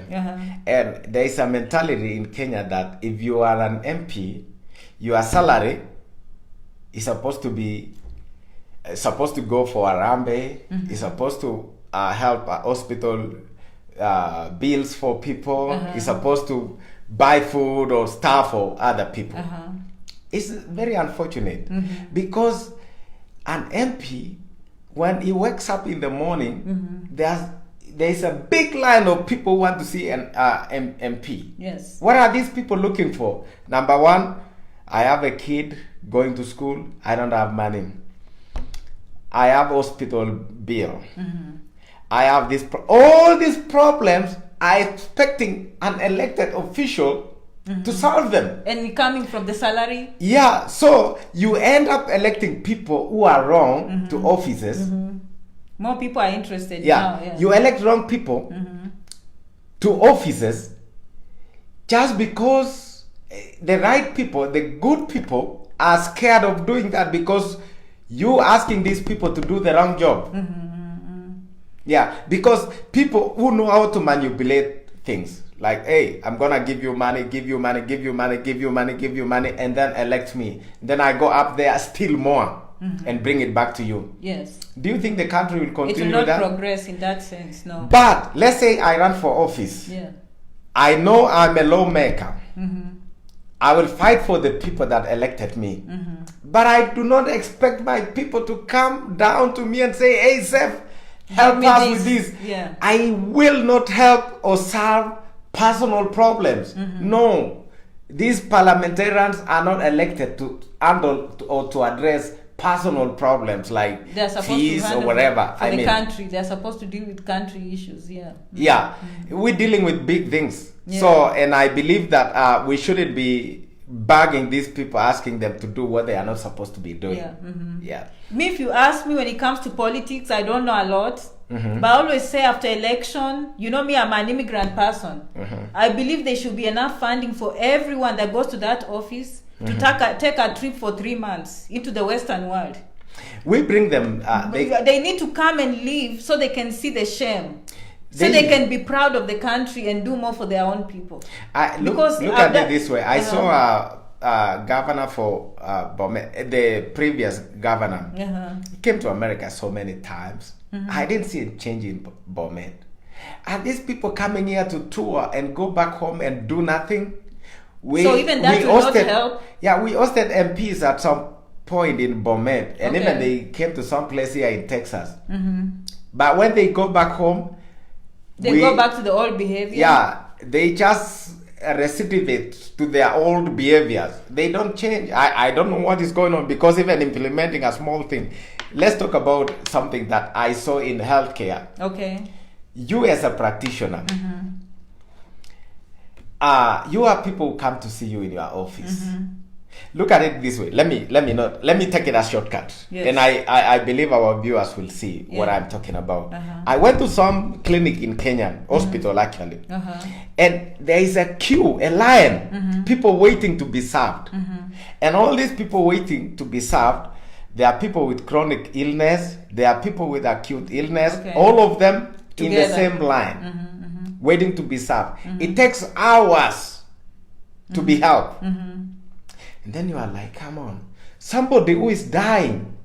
And there is a mentality in Kenya that if you are an MP, your salary is supposed to go for Arambe, is supposed to help hospital bills for people, is supposed to buy food or stuff for other people. It's very unfortunate because an MP, when he wakes up in the morning, there's a big line of people who want to see an MP. Yes. What are these people looking for? Number one, I have a kid going to school, I don't have money. I have hospital bill. I have all these problems. I'm expecting an elected official to solve them. And coming from the salary? Yeah, so you end up electing people who are wrong to offices. More people are interested now. Yeah. You elect wrong people to offices just because the right people, the good people, are scared of doing that because you asking these people to do the wrong job. Yeah, because people who know how to manipulate things, like, hey, I'm gonna give you money, and then elect me. Then I go up there, steal more, and bring it back to you. Yes. Do you think the country will continue it will not that? progress in that sense, no. But let's say I run for office. Yeah. I know I'm a lawmaker. I will fight for the people that elected me. But I do not expect my people to come down to me and say, hey, Zeph, help us with this. Yeah. I will not help or solve personal problems. No. These parliamentarians are not elected to handle or to address personal problems like fees or whatever. For the country, they're supposed to deal with country issues. Yeah. We're dealing with big things. So, and I believe that we shouldn't be bugging these people, asking them to do what they are not supposed to be doing. Me, if you ask me, when it comes to politics, I don't know a lot. But I always say after election, you know me, I'm an immigrant person. I believe there should be enough funding for everyone that goes to that office to take a trip for 3 months into the Western world. We bring them. They need to come and live so they can see the shame. So they can be proud of the country and do more for their own people. Look at it this way. I saw a governor for Bomet, the previous governor. He came to America so many times. I didn't see a change in Bomet. And these people coming here to tour and go back home and do nothing. So even that will not help? Yeah, we hosted MPs at some point in Bomet. And even they came to some place here in Texas. But when they go back home, they go back to the old behavior? Yeah, they just recidivate to their old behaviors. They don't change. I don't know what is going on because even implementing a small thing. Let's talk about something that I saw in healthcare. Okay. You as a practitioner, you have people who come to see you in your office. Look at it this way. Let me take it as shortcut. Yes. And I believe our viewers will see what I'm talking about. I went to some clinic in Kenya, hospital actually. And there is a queue, a line, people waiting to be served. And all these people waiting to be served, there are people with chronic illness, there are people with acute illness, all of them together in the same line, waiting to be served. It takes hours to be helped. And then you are like, come on. Somebody who is dying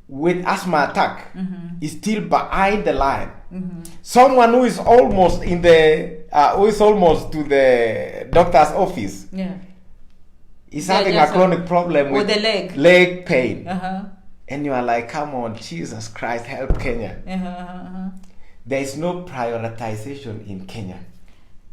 with asthma attack is still behind the line. Someone who is almost in the, who is almost to the doctor's office is having a chronic problem with the leg pain. And you are like, come on, Jesus Christ, help Kenya. There is no prioritization in Kenya.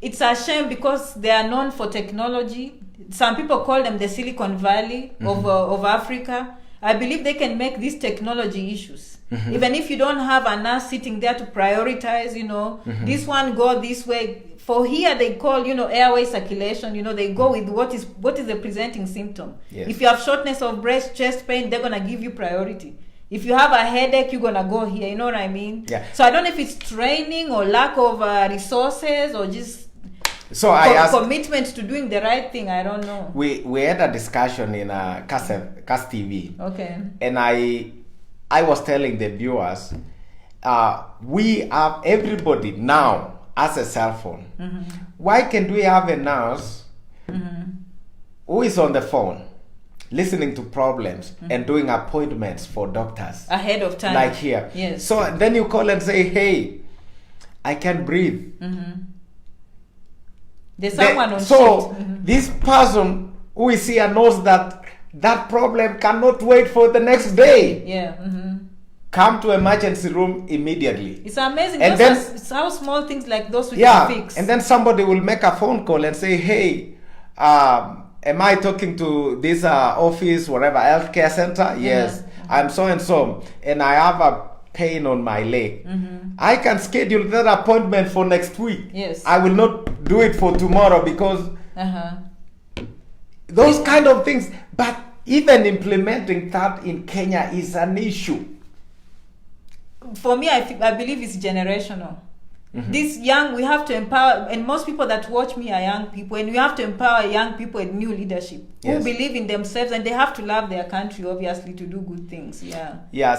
It's a shame because they are known for technology. Some people call them the Silicon Valley of Africa. I believe they can make these technology issues. Even if you don't have a nurse sitting there to prioritize, you know, this one go this way. For here, they call, you know, airway circulation. You know, they go with what is the presenting symptom. If you have shortness of breath, chest pain, they're gonna give you priority. If you have a headache, you're gonna go here. You know what I mean? So I don't know if it's training or lack of resources or just commitment to doing the right thing. I don't know. We had a discussion in CAS TV. And I was telling the viewers, we have everybody now has a cell phone. Why can't we have a nurse who is on the phone listening to problems and doing appointments for doctors ahead of time, like here? So then you call and say, hey, I can't breathe. There's someone on shift. This person who is here knows that that problem cannot wait for the next day. Come to emergency room immediately. It's amazing. And then, it's how small things like those we can fix. And then somebody will make a phone call and say, hey, am I talking to this office, whatever, healthcare center? Yes, I'm so and so, and I have a pain on my leg. I can schedule that appointment for next week. I will not do it for tomorrow because those kind of things. But even implementing that in Kenya is an issue. For me, I believe it's generational. This young, we have to empower, and most people that watch me are young people, and we have to empower young people with new leadership who believe in themselves, and they have to love their country, obviously, to do good things.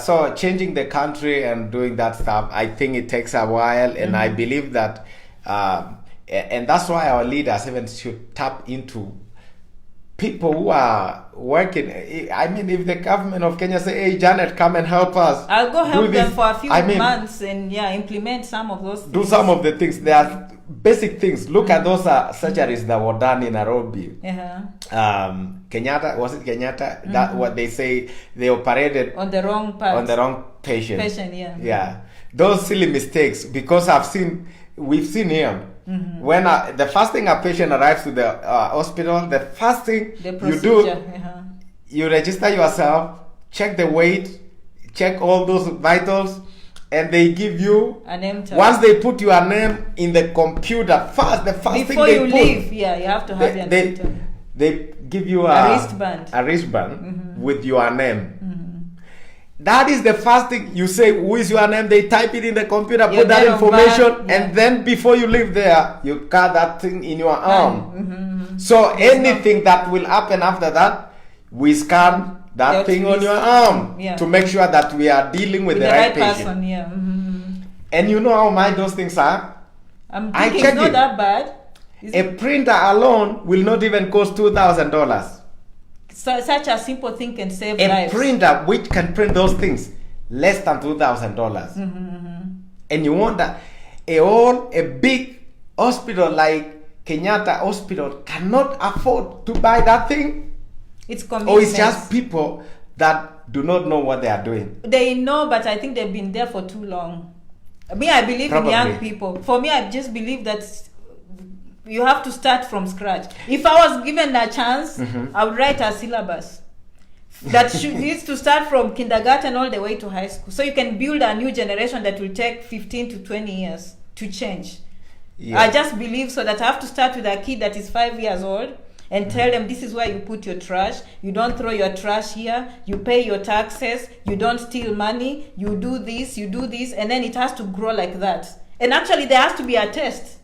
So changing the country and doing that stuff, I think it takes a while, and I believe that, and that's why our leaders even should tap into people who are working. I mean, if the government of Kenya say, hey, Janet, come and help us. I'll go help them for a few months and implement some of those things. Do some of the things. There are basic things. Look at those surgeries that were done in Nairobi. Kenyatta, was it Kenyatta? That what they say, they operated on the wrong part. On the wrong patient. Those silly mistakes, because we've seen him. When the first thing a patient arrives to the hospital, the first thing you do, you register yourself, check the weight, check all those vitals, and they give you a name tag. Once they put your name in the computer, the first before thing they you leave, you have to have your name tag. They give you a wristband with your name. That is the first thing you say. Who is your name? They type it in the computer, put that information, and then before you leave there, you cut that thing in your arm. So anything that will happen after that, we scan that thing on your arm to make sure that we are dealing with the right patient. Person, And you know how much those things are? I'm thinking it's not that bad. A printer alone will not even cost $2,000. So such a simple thing can save lives. A printer which can print those things less than $2,000. And you want that a big hospital like Kenyatta Hospital cannot afford to buy that thing? It's commitment. Or it's just people that do not know what they are doing? They know, but I think they've been there for too long. I believe in young people. For me, I just believe that you have to start from scratch. If I was given a chance, I would write a syllabus that needs to start from kindergarten all the way to high school. So you can build a new generation that will take 15 to 20 years to change. I just believe so that I have to start with a kid that is 5 years old. and tell them this is where you put your trash. You don't throw your trash here. You pay your taxes. You don't steal money. You do this, and then it has to grow like that. And actually, there has to be a test.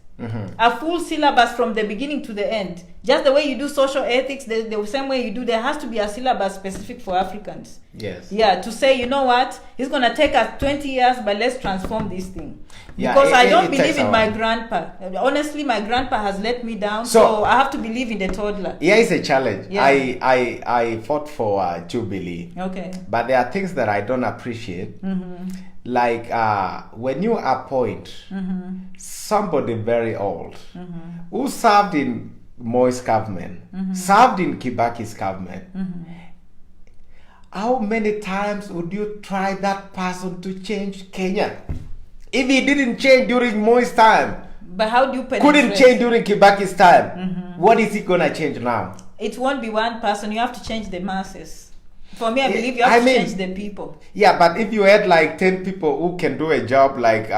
A full syllabus from the beginning to the end. Just the way you do social ethics, the same way you do, there has to be a syllabus specific for Africans. Yes. Yeah, to say, you know what, it's going to take us 20 years, but let's transform this thing. Yeah, because I don't it believe takes in a my while. grandpa. Honestly, my grandpa has let me down, so I have to believe in the toddler. Here is a challenge. Yeah. I fought for Jubilee. Okay. But there are things that I don't appreciate. Like when you appoint somebody very old who served in Moi's government, served in Kibaki's government, how many times would you try that person to change Kenya? If he didn't change during Moi's time, but how do you penetrate? couldn't change during Kibaki's time, what is he gonna change now? It won't be one person. You have to change the masses. For me, I believe you have to change the people. Yeah, but if you had like 10 people who can do a job like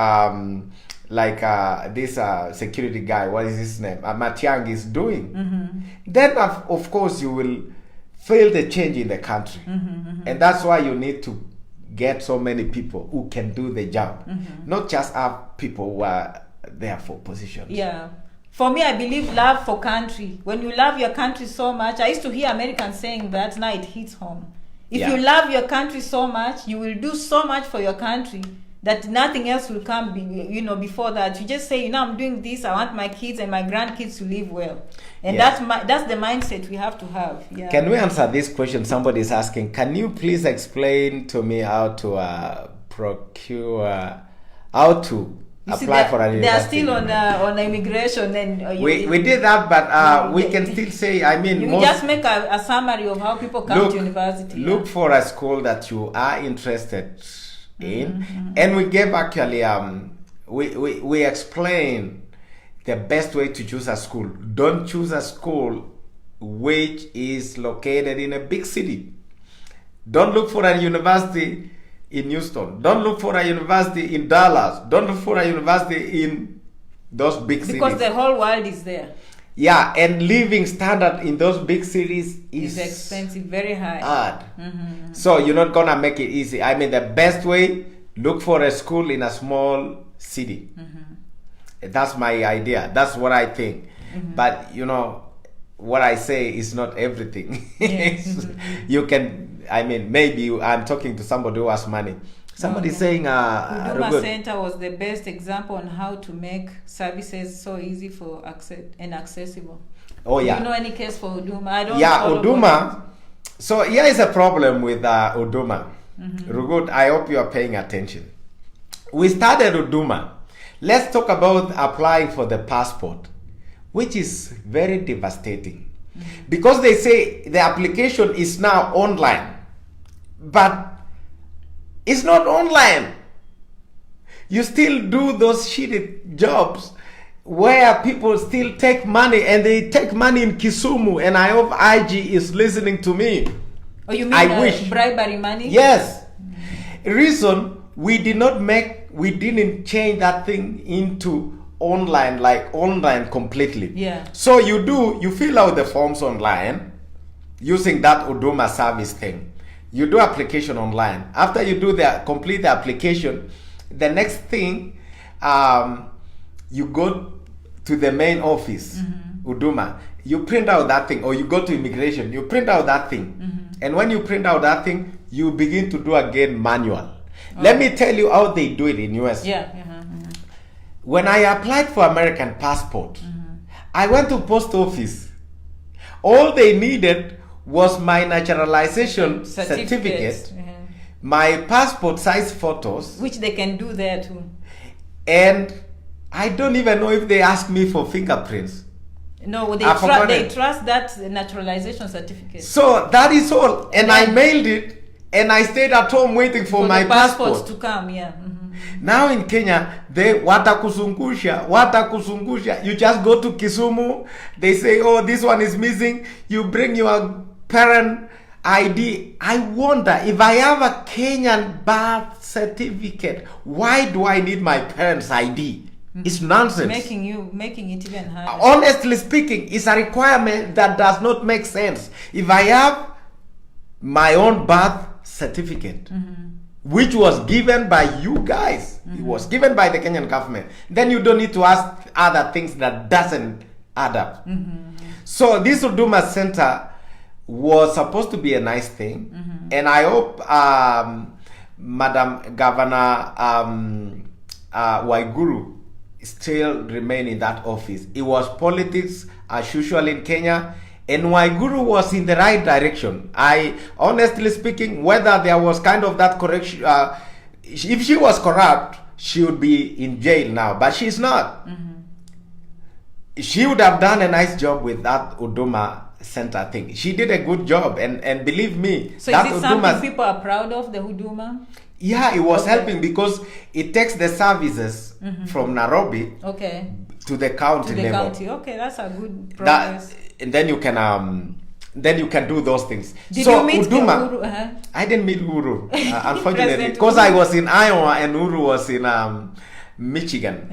this security guy, what is his name? Matiang is doing, then of course you will feel the change in the country. And that's why you need to get so many people who can do the job, not just have people who are there for positions. Yeah. For me, I believe love for country. When you love your country so much, I used to hear Americans saying that, now it hits home. If you love your country so much, you will do so much for your country that nothing else will come, before that. You just say, I'm doing this. I want my kids and my grandkids to live well. And that's the mindset we have to have. Yeah. Can we answer this question? Somebody is asking, can you please explain to me how to procure, how to apply for an university? They are still on immigration. And we did that, but we can still say, I mean, you just make a summary of how people come to university. Look for a school that you are interested in, and we gave actually we explain the best way to choose a school. Don't choose a school which is located in a big city. Don't look for a university in Houston. Don't look for a university in Dallas. Don't look for a university in those big cities. Because the whole world is there. Yeah, and living standard in those big cities is expensive, very high. Hard. So you're not gonna make it easy. I mean, the best way, look for a school in a small city. That's my idea. That's what I think. But what I say is not everything. Yes. You can, I mean, maybe I'm talking to somebody who has money. Somebody saying Huduma Center was the best example on how to make services so easy for and accessible. Oh yeah. Do you know any case for Huduma? I don't. Yeah, Huduma. So here is a problem with Huduma. Rugut, I hope you are paying attention. We started Huduma. Let's talk about applying for the passport, which is very devastating. Because they say the application is now online. But it's not online. You still do those shitty jobs where people still take money, and they take money in Kisumu, and I hope IG is listening to me. Oh, you mean bribery money? Yes. Reason we didn't change that thing into online completely. Yeah. So you fill out the forms online using that Huduma service thing. You do application online. After you complete the application, the next thing, you go to the main office, Huduma. You print out that thing, or you go to immigration. You print out that thing, and when you print out that thing, you begin to do again manual. Let me tell you how they do it in US. Yeah. When I applied for American passport, I went to post office. All they needed was my naturalization certificate, my passport size photos, which they can do there too. And I don't even know if they ask me for fingerprints. No, they trust that naturalization certificate. So that is all. And I mailed it, and I stayed at home waiting for my passport to come. Yeah. Now in Kenya, they watakusungusha. You just go to Kisumu. They say, oh, this one is missing. You bring your parent ID. I wonder, if I have a Kenyan birth certificate, why do I need my parents' ID? It's nonsense. Making it even harder. Honestly speaking, it's a requirement that does not make sense. If I have my own birth certificate, which was given by you guys, it was given by the Kenyan government, then you don't need to ask other things that doesn't add up. So this Huduma Center was supposed to be a nice thing, and I hope Madam Governor Waiguru still remain in that office. It was politics as usual in Kenya, and Waiguru was in the right direction. I honestly speaking, whether there was kind of that correction, if she was corrupt, she would be in jail now, but she's not. She would have done a nice job with that Huduma Center thing. She did a good job, and believe me, So that is it something people are proud of, the Huduma? Yeah, it was helping because it takes the services from Nairobi to the county level. Okay, that's a good progress. And then you can do those things. Did so you meet Huduma, Uhuru? I didn't meet Uhuru, unfortunately, because I was in Iowa and Uhuru was in Michigan.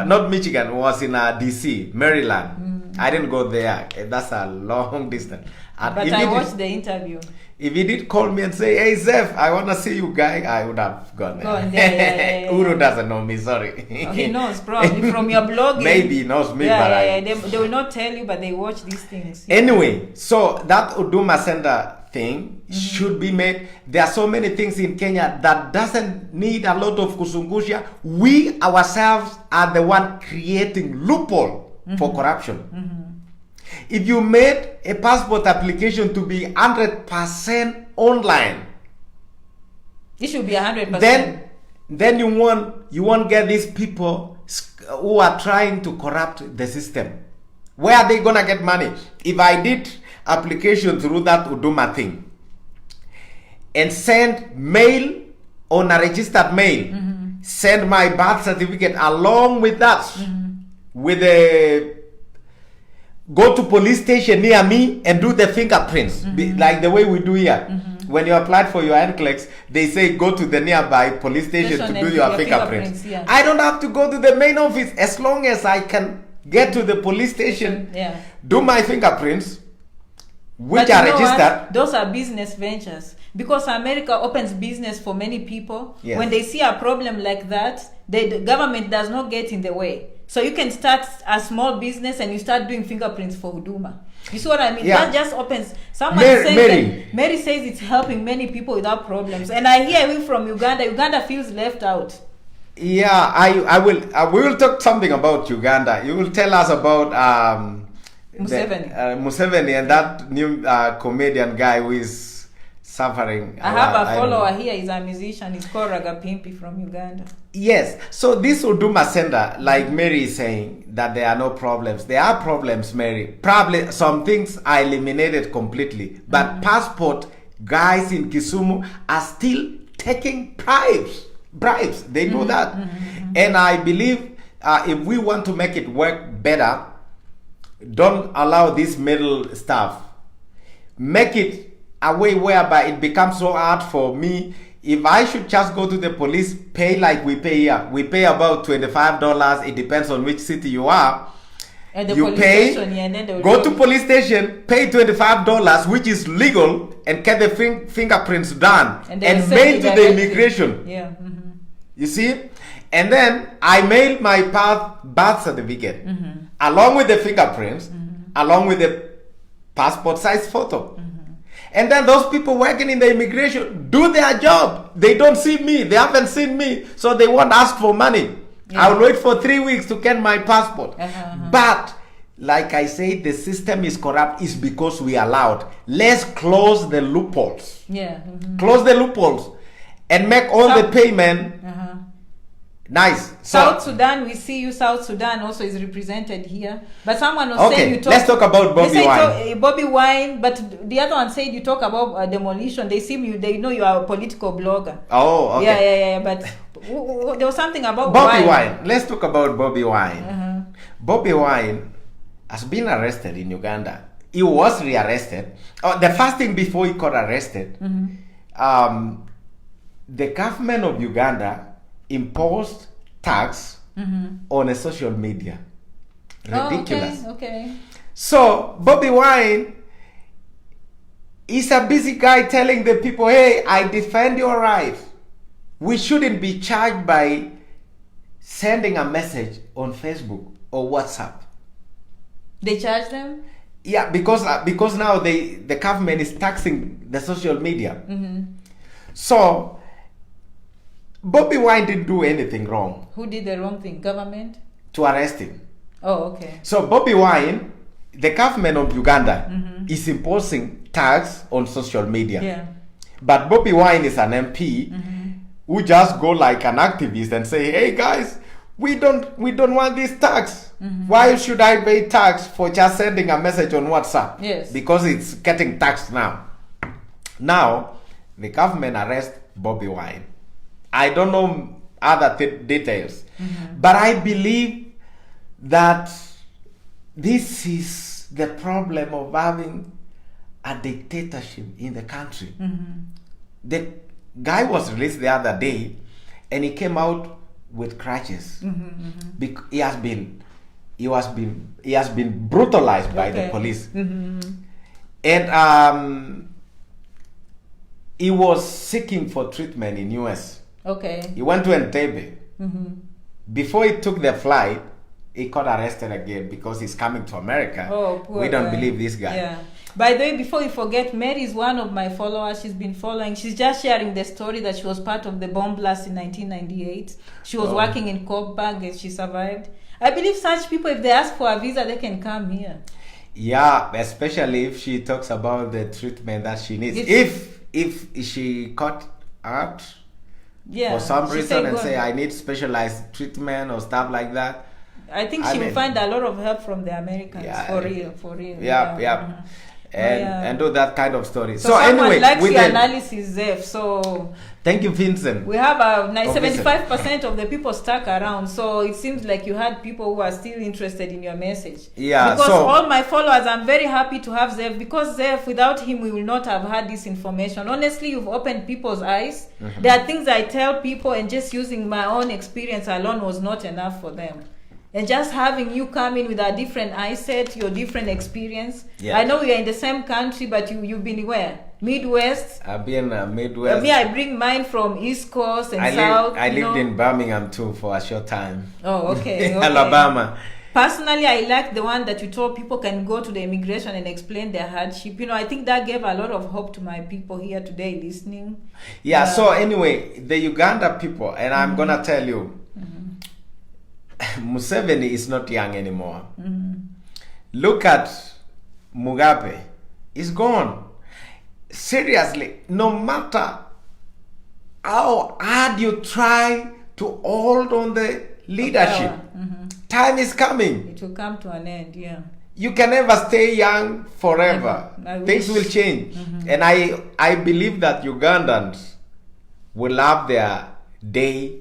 Not Michigan, was in DC, Maryland. I didn't go there. That's a long distance. But I watched the interview. If he did call me and say, "Hey Zeph, I want to see you, guy," I would have gone there. Uhuru doesn't know me, sorry. He knows probably from your blogging. Maybe he knows me, They will not tell you, but they watch these things. Anyway, so that Huduma Center thing should be made. There are so many things in Kenya that doesn't need a lot of kusungusha. We ourselves are the one creating loophole for corruption. If you made a passport application to be 100% online, it should be 100%. Then you won't get these people who are trying to corrupt the system. Where are they gonna get money? If I did application through that Huduma thing and send mail on a registered mail, send my birth certificate along with that, with a go to police station near me and do the fingerprints, like the way we do here. When you applied for your NCLEX, they say go to the nearby police station to do your fingerprints. I don't have to go to the main office as long as I can get to the police station, do my fingerprints, which are registered. Those are business ventures. Because America opens business for many people. Yes. When they see a problem like that, the government does not get in the way. So you can start a small business and you start doing fingerprints for Huduma. You see what I mean? That just opens. Someone Mary says it's helping many people without problems. And I hear you from Uganda. Uganda feels left out. Yeah, we will talk something about Uganda. You will tell us about Museveni and that new comedian guy who is suffering. I have a follower here. He's a musician. He's called Ragapimpi from Uganda. Yes. So this Huduma Center, like Mary is saying, that there are no problems. There are problems, Mary. Probably some things are eliminated completely. But passport guys in Kisumu are still taking bribes. They do that. And I believe if we want to make it work better, don't allow this middle stuff. Make it a way whereby it becomes so hard for me. If I should just go to the police, pay like we pay here. We pay about $25. It depends on which city you are. And the you police pay, station, and then go to police station, pay $25, which is legal, and get the fingerprints done and mail to the immigration. You see? And then I mail my birth certificate along with the fingerprints, along with the passport size photo. And then those people working in the immigration do their job. They don't see me. They haven't seen me. So they won't ask for money. I'll wait for 3 weeks to get my passport. But like I say, the system is corrupt. It's because we allowed. Let's close the loopholes. Close the loopholes and make all the payment nice. South Sudan, we see you. South Sudan also is represented here. But someone was saying you talk. Let's talk about Bobby Wine. Bobby Wine, but the other one said you talk about demolition. They know you are a political blogger. Oh, okay. Yeah. But there was something about Bobby Wine. Let's talk about Bobby Wine. Bobby Wine has been arrested in Uganda. He was rearrested. The first thing before he got arrested, the government of Uganda imposed tax on a social media. Ridiculous. Oh, okay. So Bobby Wine is a busy guy telling the people, hey, I defend your right. We shouldn't be charged by sending a message on Facebook or WhatsApp. They charge them? Yeah, because now the government is taxing the social media. So Bobby Wine didn't do anything wrong. Who did the wrong thing? Government? To arrest him. Oh, okay. So Bobby Wine, the government of Uganda is imposing tax on social media. Yeah. But Bobby Wine is an MP who just go like an activist and say, hey guys, we don't want this tax. Why should I pay tax for just sending a message on WhatsApp? Yes. Because it's getting taxed now. Now, the government arrests Bobby Wine. I don't know other details. But I believe that this is the problem of having a dictatorship in the country. The guy was released the other day and he came out with crutches. He has been brutalized by the police. And he was seeking for treatment in US. Okay. He went to Entebbe. Before he took the flight, he got arrested again because he's coming to America. Oh, poor we don't guy. believe this guy. Yeah. By the way, before you forget, Mary is one of my followers. She's been following. She's just sharing the story that she was part of the bomb blast in 1998. She was working in Coburg and she survived. I believe such people, if they ask for a visa, they can come here. Yeah, especially if she talks about the treatment that she needs. If she got out for some reason and say, I need specialized treatment or stuff like that, I think she will find a lot of help from the Americans. For real. Yeah. And do that kind of story. So anyway, likes your analysis, Zeph. So thank you, Vincent. We have 75% of the people stuck around. So it seems like you had people who are still interested in your message. Yeah. Because all my followers, I'm very happy to have Zeph, because Zeph, without him, we will not have had this information. Honestly, you've opened people's eyes. There are things I tell people, and just using my own experience alone was not enough for them. And just having you come in with a different eyesight, your different experience. Yes. I know we are in the same country, but you've been where? Midwest? I've been Midwest. Me, I bring mine from East Coast and South. I lived in Birmingham too for a short time. Oh, okay. Alabama. Personally, I like the one that you told people can go to the immigration and explain their hardship. I think that gave a lot of hope to my people here today listening. Yeah, so anyway, the Uganda people, and I'm going to tell you, Museveni is not young anymore. Look at Mugabe. He's gone. Seriously, no matter how hard you try to hold on the leadership, time is coming. It will come to an end, yeah. You can never stay young forever. Things will change. And I believe that Ugandans will have their day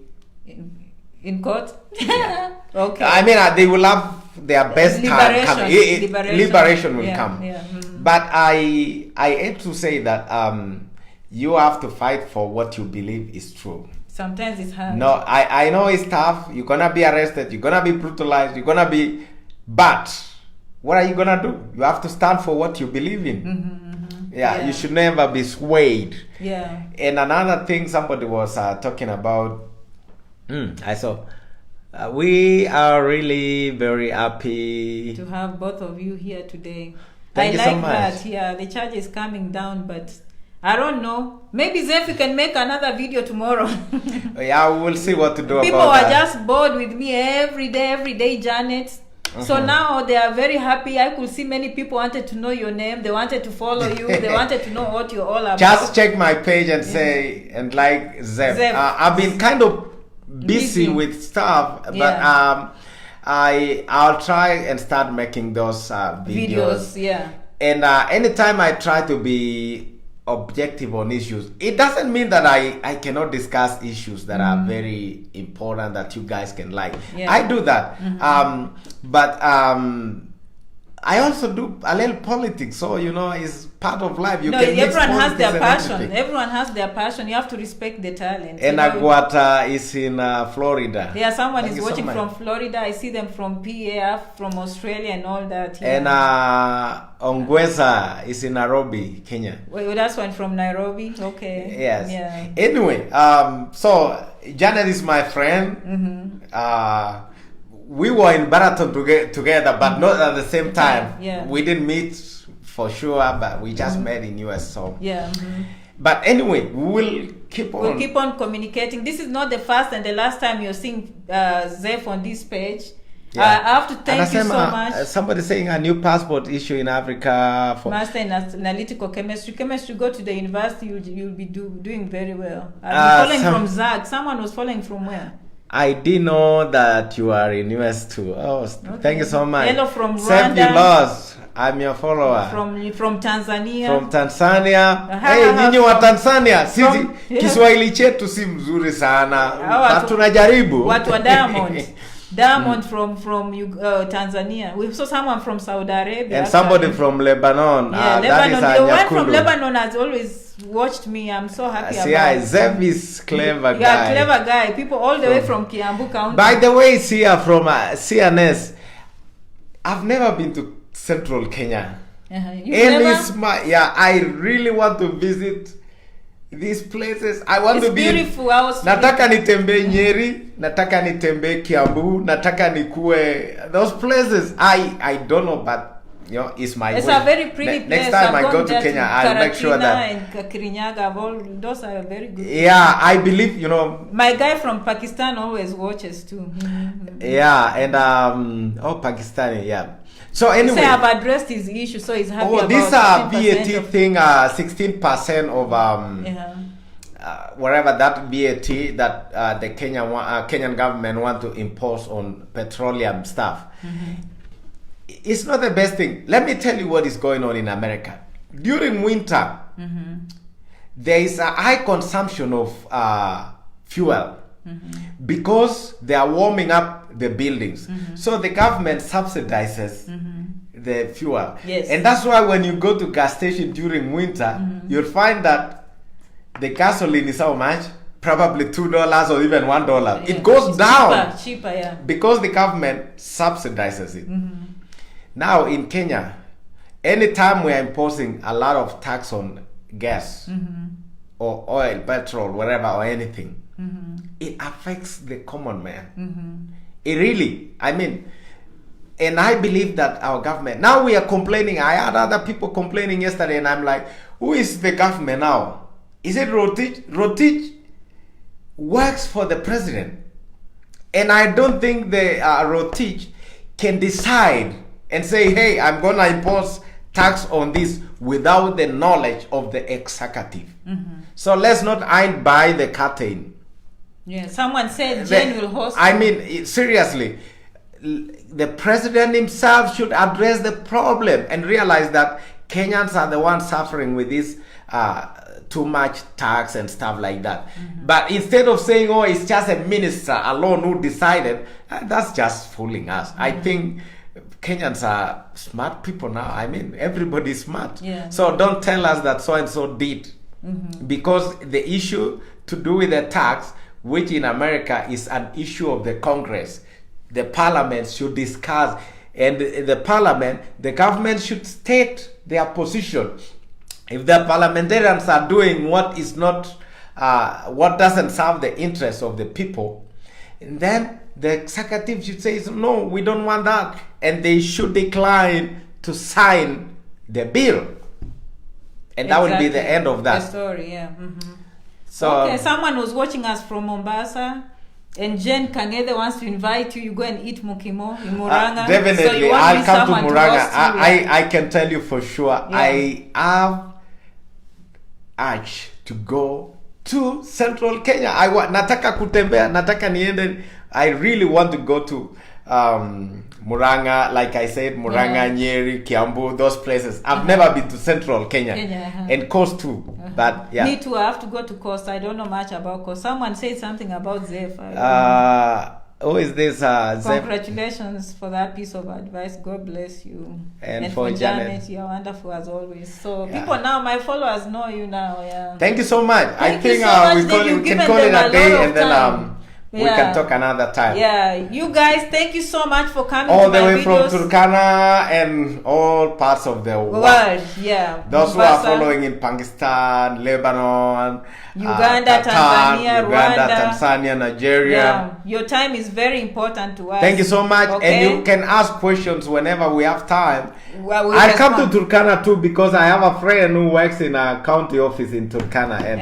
in court? Yeah. Okay. I mean, they will have their best time coming. Liberation will come. Yeah. But I hate to say that you have to fight for what you believe is true. Sometimes it's hard. No, I know it's tough. You're going to be arrested. You're going to be brutalized. You're going to be... But what are you going to do? You have to stand for what you believe in. Yeah, you should never be swayed. Yeah. And another thing somebody was talking about, I saw, we are really very happy to have both of you here today. Thank you like so much. that. Yeah, the charge is coming down, but I don't know. Maybe Zeph, you can make another video tomorrow. Yeah, we will see what to do. People are just bored with me every day, Janet. So now they are very happy. I could see many people wanted to know your name. They wanted to follow you. They wanted to know what you're all about. Just check my page and say, and like Zeph. I've been kind of busy with stuff, but I'll try and start making those videos. Yeah. And anytime I try to be objective on issues, it doesn't mean that I cannot discuss issues that are very important that you guys can like. I do that. But I also do a little politics, so it's part of life. You no, can mix everyone has their politics and passion. everything. Everyone has their passion. You have to respect the talent. And Aguata is in Florida. Yeah, someone Thank is you so watching much. from Florida. I see them from PA, from Australia, and all that. Yeah. And Ongweza is in Nairobi, Kenya. Well, that's one from Nairobi. Okay. Yes. Yeah. Anyway, so Janet is my friend. Mm-hmm. We were in Baraton together, but not at the same time. Yeah. We didn't meet for sure, but we just met in US. So Yeah. Mm-hmm. But anyway, we'll keep on. We'll keep on communicating. This is not the first and the last time you're seeing Zeph on this page. Yeah. I have to thank you so much. Somebody saying a new passport issue in Africa for Master in analytical chemistry. Go to the university, you'll be doing very well. Following from Zag. Someone was following from where? I didn't know that you are in US too. Oh, okay. Thank you so much. Hello from Save Rwanda. you lost. I'm your follower. From Tanzania. From Tanzania. Hey, nyinyi wa Tanzania, sisi Kiswahili chetu si mzuri sana. But tunajaribu. Watu wa Diamond. Diamond from Tanzania. We saw someone from Saudi Arabia. And somebody from Lebanon. Yeah, Lebanon. That is the one from Lebanon has always watched me. I'm so happy about it. Zeph is clever guy. Yeah, clever guy. People all the way from Kiambu County. By the way, Sia from CNS, I've never been to Central Kenya. I really want to visit these places. I want to be beautiful. Nataka nitembe Nyeri, nataka nitembe Kiambu, nataka nikue those places. I don't know, but it's my it's way. A very pretty place. Next time I go to Kenya, I'll make sure that and Kirinyaga, those are very good. Yeah, I believe my guy from Pakistan always watches too. Yeah, and Pakistani, yeah. So anyway, I've addressed his issue, so he's happy about this VAT thing, 16% of whatever that VAT that the Kenyan government want to impose on petroleum stuff. It's not the best thing. Let me tell you what is going on in America. During winter, there is a high consumption of fuel because they are warming up the buildings. So the government subsidizes the fuel. Yes. And that's why when you go to gas station during winter, you'll find that the gasoline is how much? Probably $2 or even $1. Yeah, it goes down. Cheaper, yeah. Because the government subsidizes it. Now in Kenya, anytime we are imposing a lot of tax on gas or oil, petrol, whatever, or anything, it affects the common man. It really, and I believe that our government, now we are complaining. I had other people complaining yesterday, and I'm like, who is the government now? Is it Rotich? Rotich works for the president. And I don't think the Rotich can decide and say, hey, I'm going to impose tax on this without the knowledge of the executive. So let's not buy the curtain. Yeah, someone said Jane will host. Seriously, the president himself should address the problem and realize that Kenyans are the ones suffering with this too much tax and stuff like that. But instead of saying, oh, it's just a minister alone who decided, that's just fooling us. I think Kenyans are smart people now. Everybody's smart. Yeah. So don't tell us that so-and-so did. Because the issue to do with the tax, which in America is an issue of the Congress, the parliament should discuss, and the parliament, the government should state their position. If the parliamentarians are doing what is not, what doesn't serve the interests of the people, then the executive should say, no, we don't want that, and they should decline to sign the bill, and that will be the end of that. The story, yeah. So, okay, someone was watching us from Mombasa, and Jen Kangede wants to invite you. You go and eat mukimo in Muranga. Definitely, so I'll come to Muranga. I I can tell you for sure. Yeah. I have urge to go to Central Kenya. Nataka kutembea, nataka niende. I really want to go to Muranga, like I said, Muranga, Nyeri, Kiambu, those places. I've never been to Central Kenya. And Coast too. But yeah. Me too, I have to go to Coast. I don't know much about Coast. Someone said something about Zeph. Who is this? Zeph? Congratulations for that piece of advice. God bless you. And for Janet, you're wonderful as always. So people now, my followers know you now. Yeah. Thank you so much. Thank I think you so much, we can call it a day, and then we can talk another time. Yeah, you guys, thank you so much for coming all to the my way videos. from Turkana and all parts of the world. Yeah. Those who are following in Pakistan, Lebanon, Uganda, Qatar, Tanzania, Uganda, Rwanda, Tanzania, Nigeria. Yeah. Your time is very important to us. Thank you so much. Okay? And you can ask questions whenever we have time. Well, I come to Turkana too because I have a friend who works in a county office in Turkana and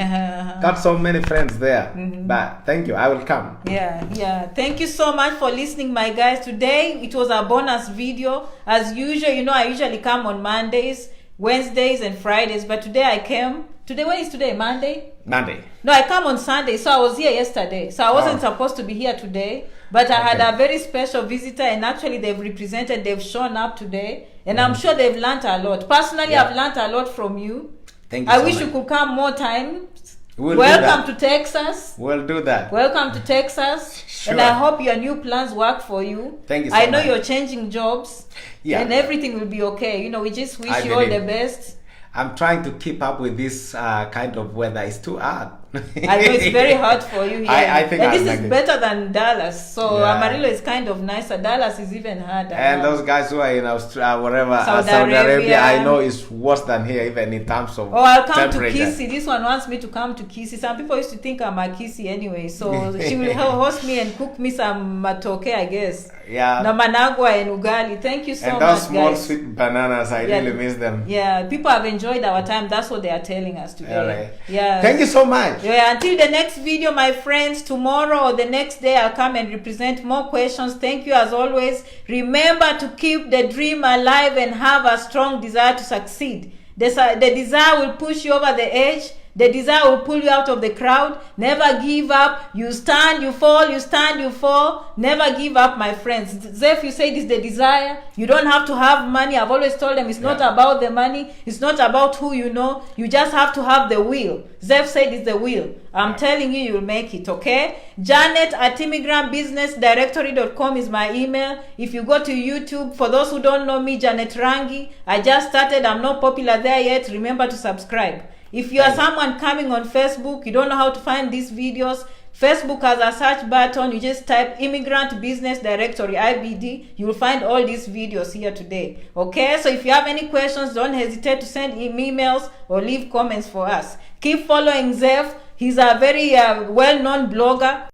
got so many friends there. But thank you. I will come. Yeah. Thank you so much for listening, my guys. Today it was a bonus video. As usual, you know, I usually come on Mondays, Wednesdays, and Fridays. But today I came. Today, when is today? Monday? Monday. No, I come on Sunday. So I was here yesterday. So I wasn't supposed to be here today. But I had a very special visitor, and actually they've shown up today. And I'm sure they've learned a lot. Personally, I've learned a lot from you. Thank you I so wish much. you could come more times. Welcome to Texas. We'll do that. Welcome to Texas. Sure. And I hope your new plans work for you. Thank you so I know much. you're changing jobs. Yeah. And everything will be okay. You know, we just wish I you all the believe. best. I'm trying to keep up with this kind of weather. It's too hard. I know it's very hot for you here. I think and I this like is it. better than Dallas. So Yeah. Amarillo is kind of nicer. Dallas is even harder. And now. those guys who are in Australia, wherever, Saudi Saudi Arabia, Arabia. I know is worse than here, even in terms of I'll come to temperature. Kisi. This one wants me to come to Kisi. Some people used to think I'm a Kisi anyway. So she will host me and cook me some matoke, I guess. Yeah. Na managua and ugali. Thank you so And much, those small guys. sweet bananas, I really miss them. Yeah, people have enjoyed our time. That's what they are telling us today. All right. Yeah. Thank you so much. Yeah, until the next video, my friends, tomorrow or the next day I'll come and represent more questions. Thank you as always. Remember to keep the dream alive and have a strong desire to succeed. The desire will push you over the edge. The desire will pull you out of the crowd. Never give up. You stand, you fall, you stand, you fall. Never give up, my friends. Zeph, you said it's the desire. You don't have to have money. I've always told them it's not about the money. It's not about who you know. You just have to have the will. Zeph said it's the will. I'm telling you, you'll make it, okay? Janet at immigrantbusinessdirectory.com is my email. If you go to YouTube, for those who don't know me, Janet Rangi, I just started. I'm not popular there yet. Remember to subscribe. If you are someone coming on Facebook, you don't know how to find these videos, Facebook has a search button. You just type Immigrant Business Directory, IBD. You will find all these videos here today. Okay, so if you have any questions, don't hesitate to send emails or leave comments for us. Keep following Zeph. He's a very well-known blogger.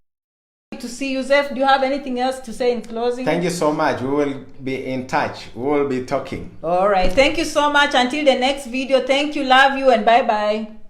To see you, Zeph. Do you have anything else to say in closing? Thank you so much. We will be in touch. We will be talking. All right. Thank you so much. Until the next video. Thank you. Love you. And bye-bye.